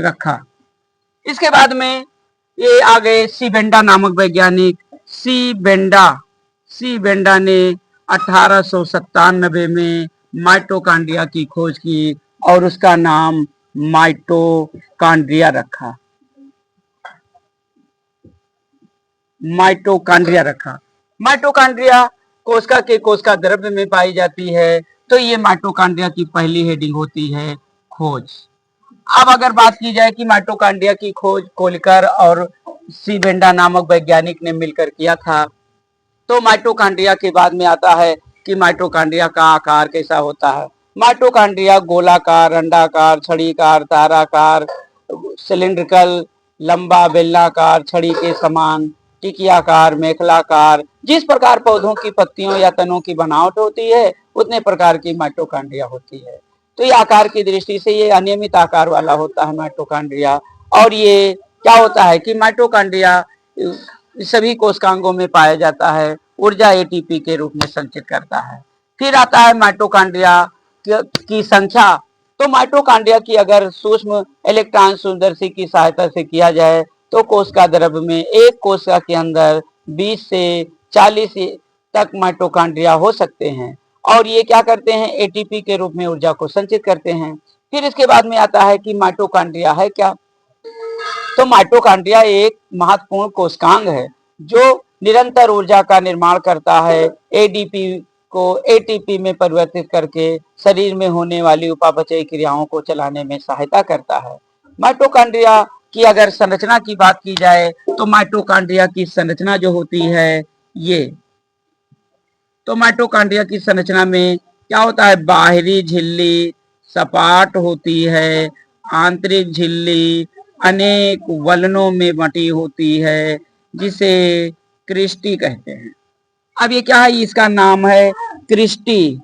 रखा। इसके बाद में ये आ गए सी बेंडा नामक वैज्ञानिक। सी बेंडा ने 1897 में माइटोकॉन्ड्रिया की खोज की और उसका नाम माइटोकॉन्ड्रिया रखा। माइटोकॉन्ड्रिया कोशिका द्रव्य में पाई जाती है। तो ये माइटोकॉन्ड्रिया की पहली हेडिंग होती है, खोज। अब अगर बात की जाए कि माइटोकॉन्ड्रिया की खोज कोलिकर और सी बेंडा नामक वैज्ञानिक ने मिलकर किया था। तो माइटोकॉन्ड्रिया के बाद में आता है कि माइटोकॉन्ड्रिया का आकार कैसा होता है। माइटोकॉन्ड्रिया गोलाकार, अंडाकार, छड़ीकार, ताराकार, सिलिंड्रिकल, लंबा, बेलनाकार, छड़ी के समान, टिकियाकार, मेखलाकार। जिस प्रकार पौधों की पत्तियों या तनों की बनावट होती है उतने प्रकार की माइटोकॉन्ड्रिया होती है। तो ये आकार की दृष्टि से ये अनियमित आकार वाला होता है माइटोकॉन्ड्रिया। और ये क्या होता है कि माइटोकॉन्ड्रिया सभी कोशिकांगों में पाया जाता है, ऊर्जा एटीपी के रूप में संचित करता है। फिर आता है माइटोकॉन्ड्रिया की संख्या। तो माइटोकॉन्ड्रिया की अगर सूक्ष्म इलेक्ट्रॉन सूक्ष्मदर्शी की सहायता से किया जाए तो कोशिका द्रव्य में एक कोशिका के अंदर 20 से 40 तक माइटोकॉन्ड्रिया हो सकते हैं और ये क्या करते हैं, एटीपी के रूप में ऊर्जा को संचित करते हैं। फिर इसके बाद में आता है कि माइटोकॉन्ड्रिया है क्या। तो माइटोकॉन्ड्रिया एक महत्वपूर्ण कोशिकांग है जो निरंतर ऊर्जा का निर्माण करता है, एडीपी को एटीपी में परिवर्तित करके शरीर में होने वाली उपापचयी क्रियाओं को चलाने में सहायता करता है। माइटोकॉन्ड्रिया की अगर संरचना की बात की जाए तो माइटोकॉन्ड्रिया की संरचना जो होती है ये, तो माइटोकॉन्ड्रिया की संरचना में क्या होता है, बाहरी झिल्ली सपाट होती है, आंतरिक झिल्ली अनेक वलनों में बटी होती है जिसे क्रिस्टी कहते हैं। अब ये क्या है, इसका नाम है क्रिस्टी,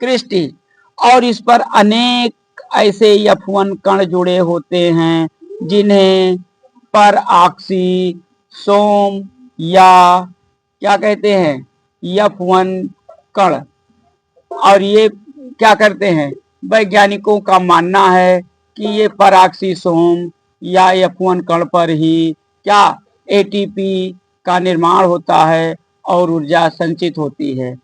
क्रिस्टी। और इस पर अनेक ऐसे F1 कण जुड़े होते हैं जिन्हें पर ऑक्सी सोम या क्या कहते हैं, F1 कण। और ये क्या करते हैं, वैज्ञानिकों का मानना है कि ये पराक्सीसोम या F1 कण पर ही क्या एटीपी का निर्माण होता है और ऊर्जा संचित होती है।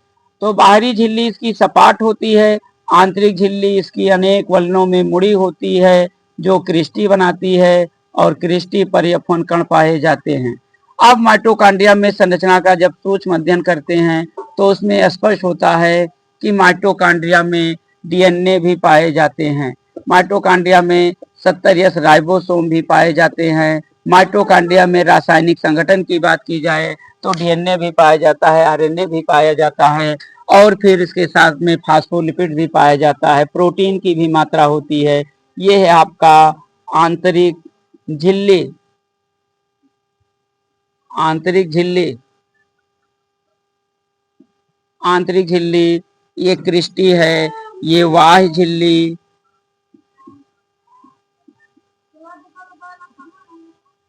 तो बाहरी झिल्ली इसकी सपाट होती है, आंतरिक झिल्ली इसकी अनेक वलनों में मुड़ी होती है जो क्रिस्टी बनाती है और क्रिस्टी पर F1 कण पाए जाते हैं। अब माइटोकॉन्ड्रिया में संरचना का जब सूक्ष्म अध्ययन करते हैं तो उसमें स्पष्ट होता है कि माइटोकॉन्ड्रिया में डीएनए भी पाए जाते हैं, माइटोकॉन्ड्रिया में 70S राइबोसोम भी पाए जाते हैं। माइटोकॉन्ड्रिया में रासायनिक संगठन की बात की जाए तो डीएनए भी पाया जाता है, आरएनए भी पाया जाता है और फिर इसके साथ में फास्फोलिपिड भी पाया जाता है, प्रोटीन की भी मात्रा होती है। ये है आपका आंतरिक झिल्ली, आंतरिक झिल्ली, आंतरिक झिल्ली ये क्रिस्टी है, ये बाह्य झिल्ली,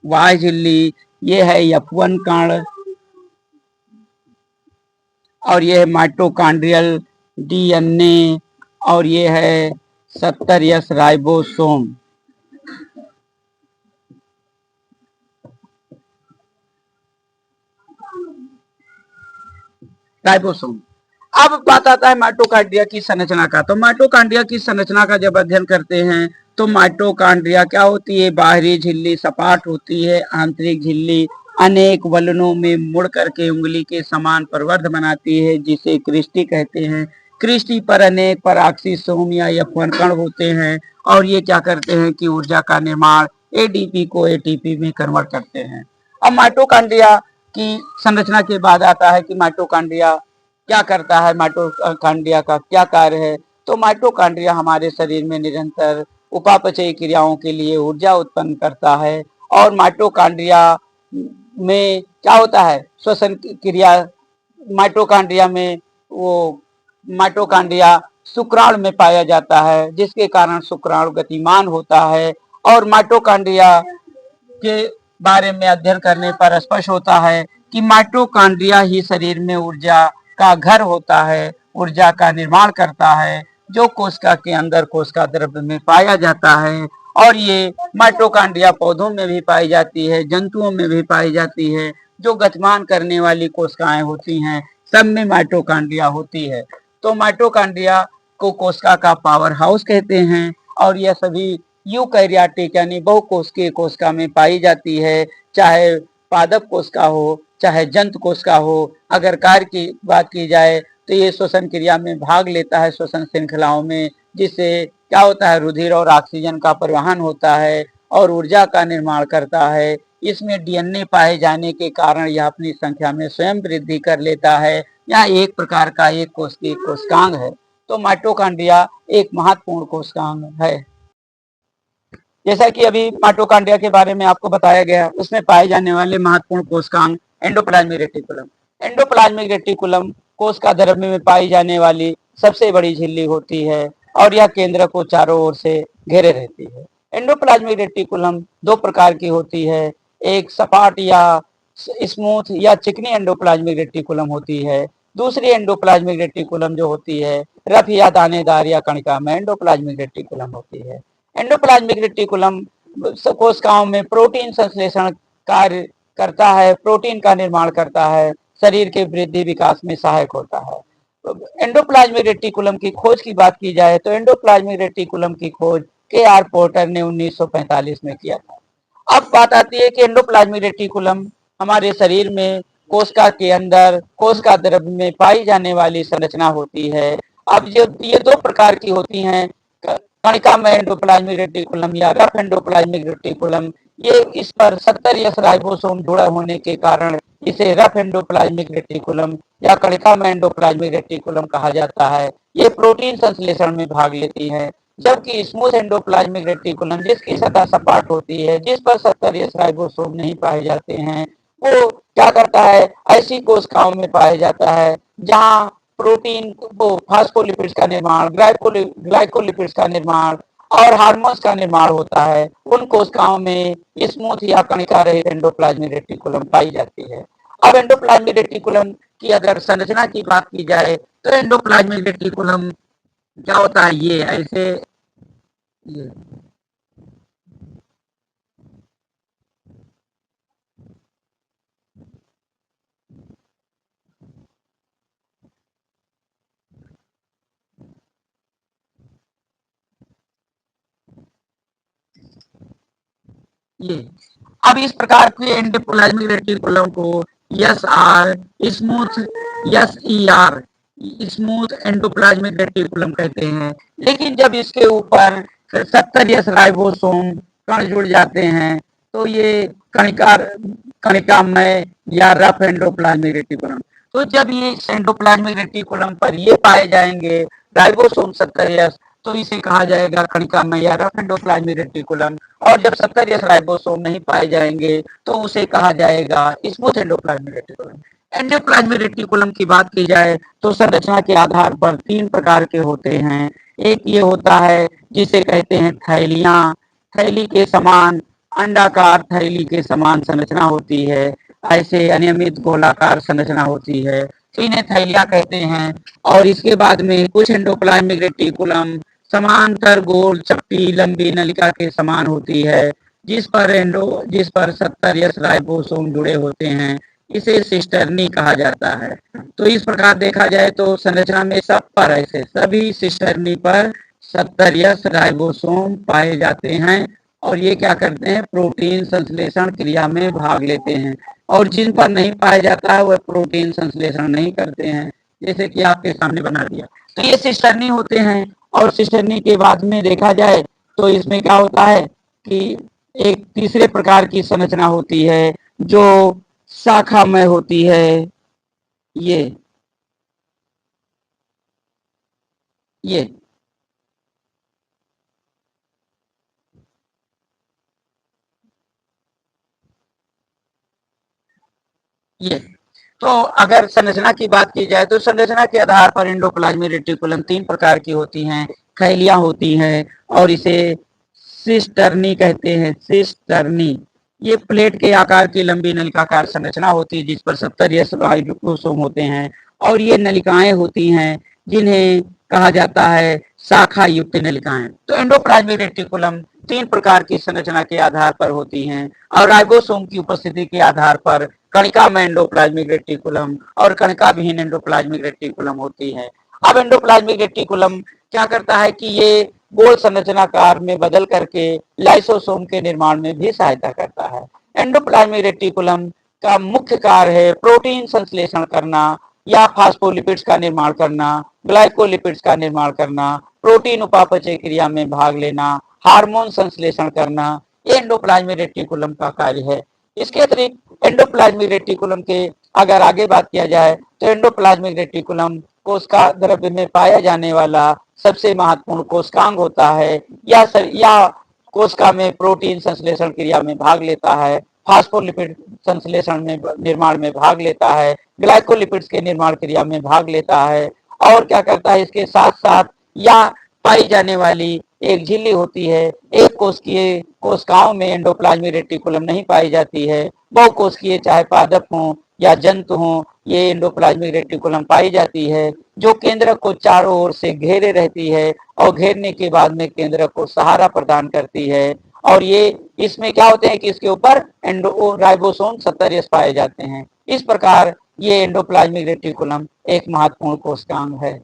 बाह्य झिल्ली ये है F1 कण और ये है माइटोकॉन्ड्रियल डीएनए और ये है 70S राइबोसोम। राइबोसोम। अब बात आता है माइटोकॉन्ड्रिया की संरचना का। तो माइटोकॉन्ड्रिया की संरचना का जब अध्ययन करते हैं तो माइटोकॉन्ड्रिया क्या होती है, बाहरी झिल्ली सपाट होती है, आंतरिक झिल्ली अनेक वलनों में मुड़ करके उंगली के समान प्रवर्ध बनाती है जिसे क्रिस्टी कहते हैं। क्रिस्टी पर अनेक पराक्सीसोम या F1 कण होते हैं और ये क्या करते हैं कि ऊर्जा का निर्माण एडीपी को एटीपी में कन्वर्ट करते हैं। अब माइटोकॉन्ड्रिया की संरचना के बाद आता है कि माइटोकॉन्ड्रिया क्या करता है, माइटोकॉन्ड्रिया का क्या कार्य है। तो माइटोकॉन्ड्रिया हमारे शरीर में निरंतर उपापचयी क्रियाओं के लिए ऊर्जा उत्पन्न करता है और माइटोकॉन्ड्रिया में क्या होता है, श्वसन क्रिया। माइटोकॉन्ड्रिया में वो माइटोकॉन्ड्रिया शुक्राणु में पाया जाता है जिसके कारण शुक्राणु गतिमान होता है और माइटोकॉन्ड्रिया के बारे में अध्ययन करने पर स्पष्ट होता है कि माइटोकॉन्ड्रिया ही शरीर में ऊर्जा का घर होता है, ऊर्जा का निर्माण करता है जो कोशिका के अंदर कोशिका द्रव्य में पाया जाता है। और ये माइटोकॉन्ड्रिया पौधों में भी पाई जाती है, जंतुओं में भी पाई जाती है, जो गतिमान करने वाली कोशिकाएं होती हैं सब में माइटोकॉन्ड्रिया होती है। तो माइटोकॉन्ड्रिया को कोशिका का पावर हाउस कहते हैं और यह सभी यूकैरियोटिक यानी बहुकोशिकीय कोशिका में पाई जाती है, चाहे पादप कोशिका हो चाहे जंतु कोशिका हो। अगर कार्य की बात की जाए तो ये श्वसन क्रिया में भाग लेता है, श्वसन श्रृंखलाओं में, जिससे क्या होता है रुधिर और ऑक्सीजन का परिवहन होता है और ऊर्जा का निर्माण करता है। इसमें डीएनए पाए जाने के कारण यह अपनी संख्या में स्वयं वृद्धि कर लेता है। यह एक प्रकार का एक कोशिकीय कोशिकांग है। तो माइटोकॉन्ड्रिया एक महत्वपूर्ण कोशिकांग है। जैसा कि अभी माइटोकॉन्ड्रिया के बारे में आपको बताया गया, उसमें पाए जाने वाले महत्वपूर्ण कोशिकांग एंडोप्लाज्मिक रेटिकुलम। एंडोप्लाज्मिक रेटिकुलम कोशिका द्रव्य में पाई जाने वाली सबसे बड़ी झिल्ली होती है और यह केंद्र को चारों ओर से घेरे रहती है। एंडोप्लाज्मिक रेटिकुलम दो प्रकार की होती है, एक सपाट या स्मूथ या चिकनी एंडोप्लाज्मिक रेटिकुलम होती है। दूसरी एंडोप्लाज्मिक रेटिकुलम जो होती है रफ या दानेदार या कणिका में एंडोप्लाज्मिक रेटिकुलम होती है। एंडोप्लाज्मिक रेटिकुलम कोशिकाओं में प्रोटीन संश्लेषण कार्य करता है, प्रोटीन का निर्माण करता है, शरीर के वृद्धि विकास में सहायक होता है। एंडोप्लाज्मिक रेटिकुलम की खोज की बात की जाए तो एंडोप्लाज्मिक रेटिकुलम की खोज के.आर. पोर्टर ने 1945 में किया था। अब बात आती है कि एंडोप्लाज्मिक रेटिकुलम हमारे शरीर में कोशिका के अंदर कोशिका द्रव्य में पाई जाने वाली संरचना होती है। अब ये दो प्रकार की होती हैं, कणिका में एंडोप्लाज्मिक रेटिकुलम या रफ एंडोप्लाज्मिक रेटिकुलम। ये इस पर 70S राइबोसोम जुड़ा होने के कारण इसे रफ एंडोप्लाज्मिक रेटिकुलम या कणिका में एंडोप्लाज्मिक रेटिकुलम कहा जाता है। ये प्रोटीन संश्लेषण में भाग लेती है, जबकि स्मूथ एंडोप्लाज्मिक रेटिकुलम जिसकी सतह सपाट होती है, जिस पर 70S राइबोसोम नहीं पाए जाते हैं, वो क्या करता है, ऐसी कोशिकाओं में पाया जाता है जहां प्रोटीन वो फास्फोलिपिड्स का निर्माण, ग्लाइकोलिपिड्स का निर्माण और हार्मोन्स का निर्माण होता है। उन कोशिकाओं में स्मूथ या कणिका रहित एंडोप्लाज्मिक रेटिकुलम पाई जाती है। अब एंडोप्लाज्मिक रेटिकुलम की अगर संरचना की बात की जाए तो एंडोप्लाज्मिक रेटिकुलम क्या होता है, ये ऐसे ये ये अब इस प्रकार के एंडोप्लाज्मिक रेटिकुलम को S R smooth S E R smooth endoplasmic reticulum कहते हैं। लेकिन जब इसके ऊपर 70S राइबोसोम कण जुड़ जाते हैं तो ये कणिका कणिकामय या रफ एंडोप्लाज्मिक रेटिकुलम। तो जब ये एंडोप्लाज्मिक रेटिकुलम पर ये पाए जाएंगे राइबोसोम 70S, तो इसे कहा जाएगा कणिकामय या रफ एंडोप्लाज्मिक रेटिकुलम। और जब 70S राइबोसोम नहीं पाए जाएंगे तो उसे कहा जाएगा smooth endoplasmic reticulum. Endoplasmic reticulum की बात की जाए तो संरचना के आधार पर तीन प्रकार के होते हैं। एक ये होता है जिसे कहते हैं थैलियां, थैली के समान अंडाकार थैली के समान संरचना होती है, ऐसे अनियमित गोलाकार संरचना होती है, तो इन्हें थैलियां कहते हैं। और इसके बाद में कुछ एंडोप्लाज्मिक रेटिकुलम समांतर गोल चपटी लंबी नलिका के समान होती है, जिस पर 70S राइबोसोम जुड़े होते हैं, इसे सिस्टर्नी कहा जाता है। तो इस प्रकार देखा जाए तो संरचना में सब पर ऐसे सभी सिस्टर्नी पर 70S राइबोसोम पाए जाते हैं और ये क्या करते हैं, प्रोटीन संश्लेषण क्रिया में भाग लेते हैं। और जिन पर नहीं पाया जाता है वह प्रोटीन संश्लेषण नहीं करते हैं, जैसे कि आपके सामने बना दिया। तो ये सिस्टर्नी होते हैं। और सिस्टर्नी के बाद में देखा जाए तो इसमें क्या होता है कि एक तीसरे प्रकार की संरचना होती है जो शाखा में होती है। ये ये ये तो अगर संरचना की बात की जाए तो संरचना के आधार पर एंडोप्लाज्मिक रेटिकुलम तीन प्रकार की होती हैं, खैलियां होती हैं और इसे सिस्टर्नी कहते हैं। सिस्टर्नी ये प्लेट के आकार की लंबी नलिकाकार संरचना होती है जिस पर 70S राइबोसोम होते हैं और ये नलिकाएं होती हैं जिन्हें कहा जाता है शाखा युक्त नलिकाएं। तो एंडोप्लाज्मिक रेटिकुलम तीन प्रकार की संरचना के आधार पर होती हैं और राइबोसोम की उपस्थिति के आधार पर कणिका में एंडोप्लाज्मिक रेटिकुलम और कणिका विहीन एंडोप्लाज्मिक रेटिकुलम होती है। अब एंडोप्लाज्मिक रेटिकुलम क्या करता है कि ये गोल संरचनाकार में बदल करके लाइसोसोम के निर्माण में भी सहायता करता है। एंडोप्लाज्मिक रेटिकुलम का मुख्य कार्य है प्रोटीन संश्लेषण करना या फास्फोलिपिड्स का निर्माण करना, ग्लाइकोलिपिड्स का निर्माण करना, प्रोटीन उपापचय क्रिया में भाग लेना, हार्मोन संश्लेषण करना, ये एंडोप्लाज्मिक रेटिकुलम का कार्य है। इसके अतिरिक्त एंडोप्लाज्मिक रेटिकुलम के अगर आगे बात किया जाए तो एंडोप्लाज्मिक रेटिकुलम कोशिका द्रव्य में पाया जाने वाला सबसे महत्वपूर्ण कोशिकांग होता है। या कोशिका में प्रोटीन संश्लेषण क्रिया में भाग लेता है, फास्फोलिपिड संश्लेषण में निर्माण में भाग लेता है, ग्लाइकोलिपिड्स के निर्माण क्रिया में भाग लेता है। और क्या करता है, इसके साथ साथ या पाई जाने वाली एक झिल्ली होती है। एक कोशिकीय कोशिकाओं में एंडोप्लाज्मिक रेटिकुलम नहीं पाई जाती है, बहुकोशिकीय चाहे पादप हो या जंतु हो, ये एंडोप्लाज्मिक रेटिकुलम पाई जाती है, जो केंद्रक को चारों ओर से घेरे रहती है और घेरने के बाद में केंद्रक को सहारा प्रदान करती है। और ये इसमें क्या होते हैं कि इसके ऊपर राइबोसोम 70S पाए जाते हैं। इस प्रकार ये एंडोप्लाज्मिक रेटिकुलम एक महत्वपूर्ण कोशिकांग है।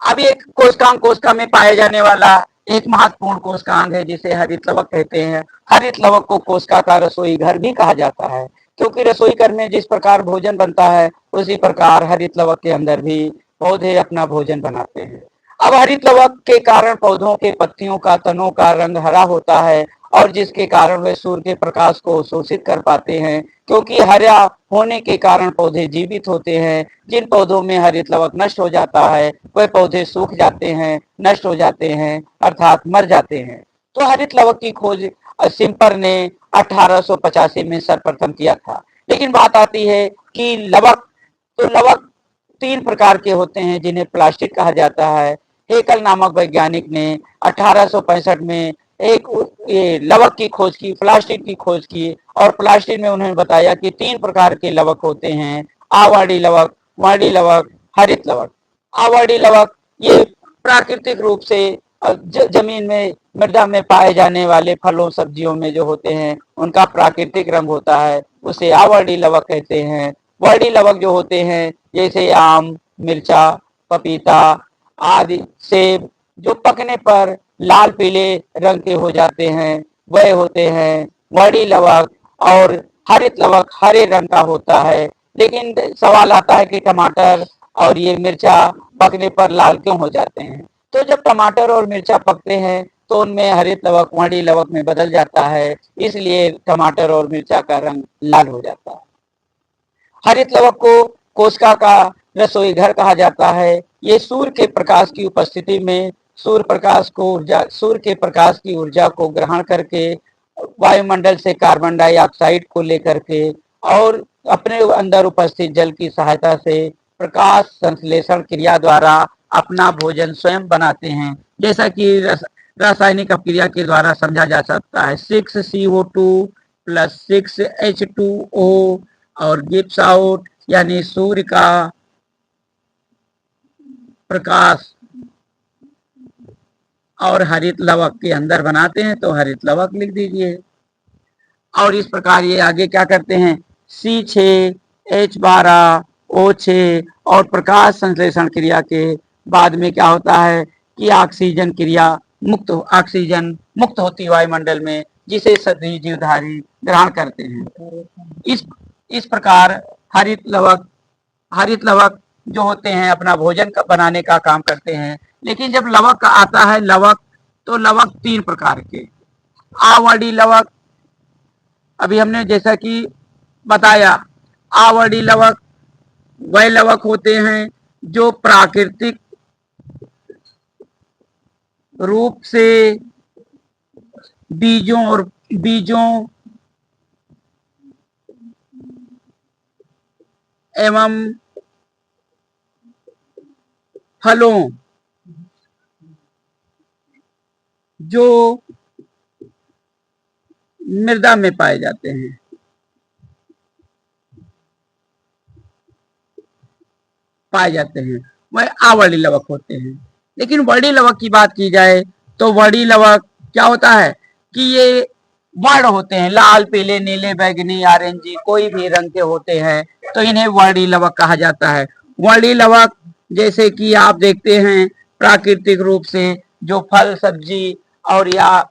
अब एक कोशिका में पाए जाने वाला एक महत्वपूर्ण कोशिकांग है जिसे हरित लवक कहते हैं। हरित लवक को कोशिका का रसोई घर भी कहा जाता है, क्योंकि रसोई घर में जिस प्रकार भोजन बनता है उसी प्रकार हरित लवक के अंदर भी पौधे अपना भोजन बनाते हैं। अब हरित लवक के कारण पौधों के पत्तियों का तनों का रंग हरा होता है, और जिसके कारण वे सूर्य के प्रकाश को शोषित कर पाते हैं। क्योंकि हरा होने के कारण पौधे जीवित होते हैं। जिन पौधों में हरित लवक नष्ट हो जाता है वह पौधे सूख जाते हैं, नष्ट हो जाते हैं, अर्थात मर जाते हैं। तो हरित लवक की खोज सिम्पर ने 1885 में सर्वप्रथम किया था। लेकिन बात आती है कि लवक 3 प्रकार के होते हैं जिन्हें प्लास्टिक कहा जाता है। हेकल नामक वैज्ञानिक ने 1865 में एक लवक की खोज की, प्लास्टिक की खोज की, और प्लास्टिक में उन्होंने बताया कि 3 प्रकार के लवक होते हैं, आवर्णी लवक, वर्णी लवक, हरित लवक। आवर्णी लवक ये प्राकृतिक रूप से जमीन में, मृदा में पाए जाने वाले फलों सब्जियों में जो होते हैं उनका प्राकृतिक रंग होता है, उसे आवर्णी लवक कहते हैं। वर्णी लवक जो होते हैं जैसे आम, मिर्चा, पपीता आदि, सेब, जो पकने पर लाल पीले रंग के हो जाते हैं वह होते हैं वर्णी लवक। और हरित लवक हरे रंग का होता है। लेकिन सवाल आता है कि टमाटर और ये मिर्चा पकने पर लाल क्यों हो जाते हैं? तो जब टमाटर और मिर्चा पकते हैं तो उनमें हरित लवक वर्णी लवक में बदल जाता है, इसलिए टमाटर और मिर्चा का रंग लाल हो जाता है। हरित लवक को कोशिका का रसोई घर कहा जाता है। ये सूर्य के प्रकाश की उपस्थिति में सूर्य के प्रकाश की ऊर्जा को ग्रहण करके वायुमंडल से कार्बन डाइऑक्साइड को लेकर के और अपने अंदर उपस्थित जल की सहायता से प्रकाश संश्लेषण क्रिया द्वारा अपना भोजन स्वयं बनाते हैं। जैसा कि रासायनिक अपक्रिया के द्वारा समझा जा सकता है। 6CO2 + 6H2O और गिव्स आउट, यानी सूर्य का प्रकाश और हरित लवक के अंदर बनाते हैं, तो हरित लवक लिख दीजिए। और इस प्रकार ये आगे क्या करते हैं, C6H12O6 और प्रकाश संश्लेषण क्रिया के बाद में क्या होता है कि ऑक्सीजन मुक्त होती है वायुमंडल में, जिसे सभी जीवधारी ग्रहण करते हैं। इस प्रकार हरित लवक जो होते हैं अपना भोजन बनाने का काम करते हैं। लेकिन जब लवक आता है तो लवक 3 प्रकार के। आवर्णी लवक, अभी हमने जैसा कि बताया, आवर्णी लवक वह लवक होते हैं जो प्राकृतिक रूप से बीजों एवं फलों जो मृदा में पाए जाते हैं वह आवर्णी लवक होते हैं। लेकिन वर्णी लवक की बात की जाए तो वर्णी लवक क्या होता है कि ये वर्ण होते हैं, लाल, पीले, नीले, बैंगनी, ऑरेंजी, कोई भी रंग के होते हैं, तो इन्हें वर्णी लवक कहा जाता है। वर्णी लवक जैसे कि आप देखते हैं प्राकृतिक रूप से जो फल सब्जी और या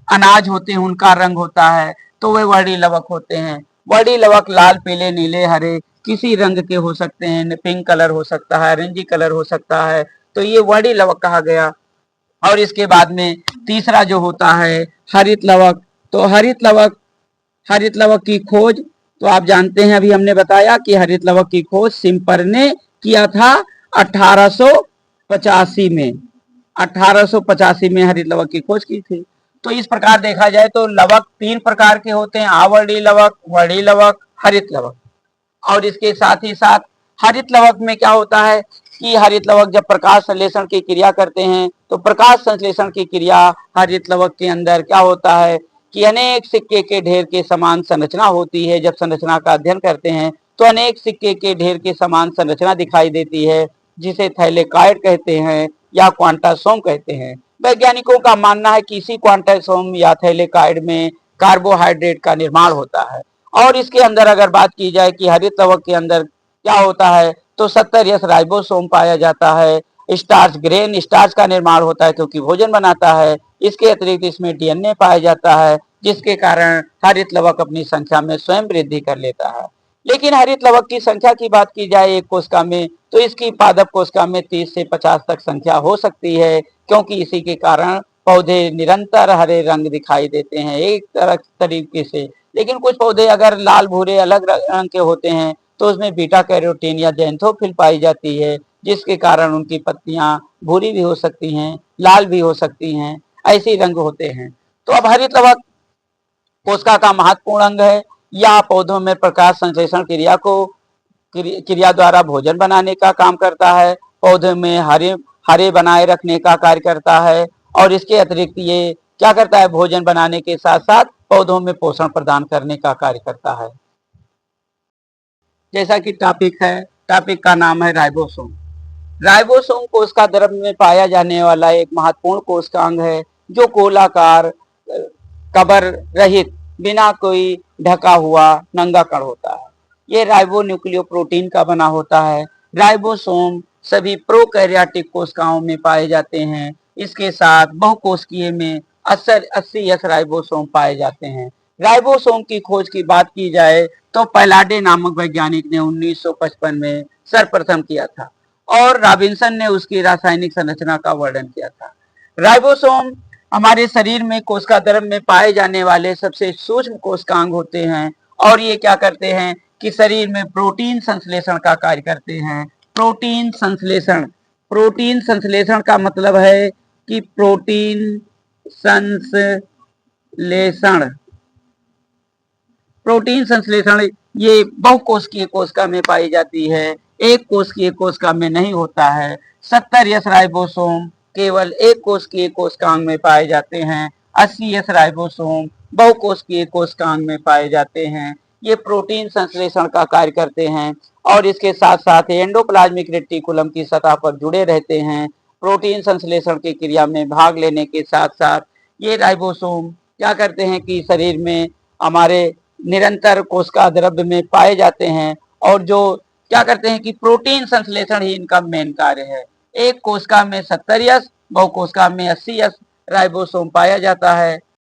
अनाज होते हैं उनका रंग होता है, तो वे वर्णी लवक होते हैं। वर्णी लवक लाल, पीले, नीले, हरे किसी रंग के हो सकते हैं, पिंक कलर हो सकता है, ऑरेंजी कलर हो सकता है, तो ये वर्णी लवक कहा गया। और इसके बाद में तीसरा जो होता है हरित लवक। तो हरित लवक की खोज तो आप जानते हैं, अभी हमने बताया कि हरित लवक की खोज सिम्पर ने किया था 1885 में। 1885 में हरित लवक की खोज की थी। तो इस प्रकार देखा जाए तो लवक तीन प्रकार के होते हैं, आवर्णी लवक, वर्णी लवक, हरित लवक। और इसके साथ ही साथ हरित लवक में क्या होता है कि हरित लवक जब प्रकाश संश्लेषण की क्रिया करते हैं तो प्रकाश संश्लेषण की क्रिया हरित लवक के अंदर क्या होता है कि अनेक सिक्के के ढेर के समान संरचना होती है। जब संरचना का अध्ययन करते हैं तो अनेक सिक्के के ढेर के समान संरचना दिखाई देती है, जिसे थैलेकॉइड कहते हैं या क्वांटासोम कहते हैं। वैज्ञानिकों का मानना है कि इसी क्वांटासोम या थैलेकॉइड में कार्बोहाइड्रेट का निर्माण होता है। और इसके अंदर अगर बात की जाए कि हरित लवक के अंदर क्या होता है तो 70 राइबोसोम पाया जाता है। स्टार्च ग्रेन स्टार्च का निर्माण होता है क्योंकि भोजन बनाता है। इसके अतिरिक्त इसमें डीएनए पाया जाता है, जिसके कारण हरित लवक अपनी संख्या में स्वयं वृद्धि कर लेता है। लेकिन हरित लवक की संख्या की बात की जाए एक कोशिका में तो इसकी पादप कोशिका में 30 से 50 तक संख्या हो सकती है, क्योंकि इसी के कारण पौधे निरंतर हरे रंग दिखाई देते हैं एक तरीके से। लेकिन कुछ पौधे अगर लाल भूरे अलग रंग के होते हैं तो उसमें बीटा कैरोटीन या ज़ैंथोफिल पाई जाती है, जिसके कारण उनकी पत्तियां भूरी भी हो सकती हैं, लाल भी हो सकती हैं, ऐसे रंग होते हैं। तो अब हरित लवक कोशिका का महत्वपूर्ण अंग है या पौधों में प्रकाश संश्लेषण क्रिया द्वारा भोजन बनाने का काम करता है, पौधे में हरे हरे बनाए रखने का कार्य करता है। और इसके अतिरिक्त ये क्या करता है, भोजन बनाने के साथ साथ पौधों में पोषण प्रदान करने का कार्य करता है। जैसा कि टॉपिक का नाम है राइबोसोम। राइबोसोम कोशिका द्रव्य में पाया जाने वाला एक महत्वपूर्ण कोशिकांग है, जो गोलाकार कबर रहित बिना कोई ढका हुआ नंगा कण होता है। ये राइबो न्यूक्लियोप्रोटीन का बना होता है। राइबोसोम सभी प्रोकैरियोटिक कोशिकाओं में पाए जाते हैं। इसके साथ बहुकोशिकीय में 80 राइबोसोम पाए जाते हैं। राइबोसोम की खोज की बात की जाए तो पैलाडे नामक वैज्ञानिक ने 1955 में सर्वप्रथम किया था और रॉबिन्सन ने उसकी रासायनिक संरचना का वर्णन किया था। राइबोसोम हमारे शरीर में कोशिका द्रव्य में पाए जाने वाले सबसे सूक्ष्म कोशिकांग होते हैं और ये क्या करते हैं कि शरीर में प्रोटीन संश्लेषण का कार्य करते हैं। प्रोटीन संश्लेषण का मतलब है कि प्रोटीन संश्लेषण ये बहुकोशिकीय कोशिका में पाई जाती है, एक कोशिकीय कोशिका में नहीं होता है। 70 राइबोसोम केवल एक कोशिकीय कोशिकांग में पाए जाते हैं। 80 राइबोसोम बहुकोशिकीय कोशिकांग में पाए जाते हैं। ये प्रोटीन संश्लेषण का कार्य करते हैं और इसके साथ साथ एंडोप्लाज्मिक रेटिकुलम की सतह पर जुड़े रहते हैं। प्रोटीन संश्लेषण की क्रिया में भाग लेने के साथ साथ ये राइबोसोम क्या करते हैं कि शरीर में हमारे निरंतर कोशिका द्रव्य में पाए जाते हैं और जो क्या करते हैं कि प्रोटीन संश्लेषण ही इनका मेन कार्य है। एक कोशिका में 70 बहुकोशिका में 80 राइबोसोम पाया जाता है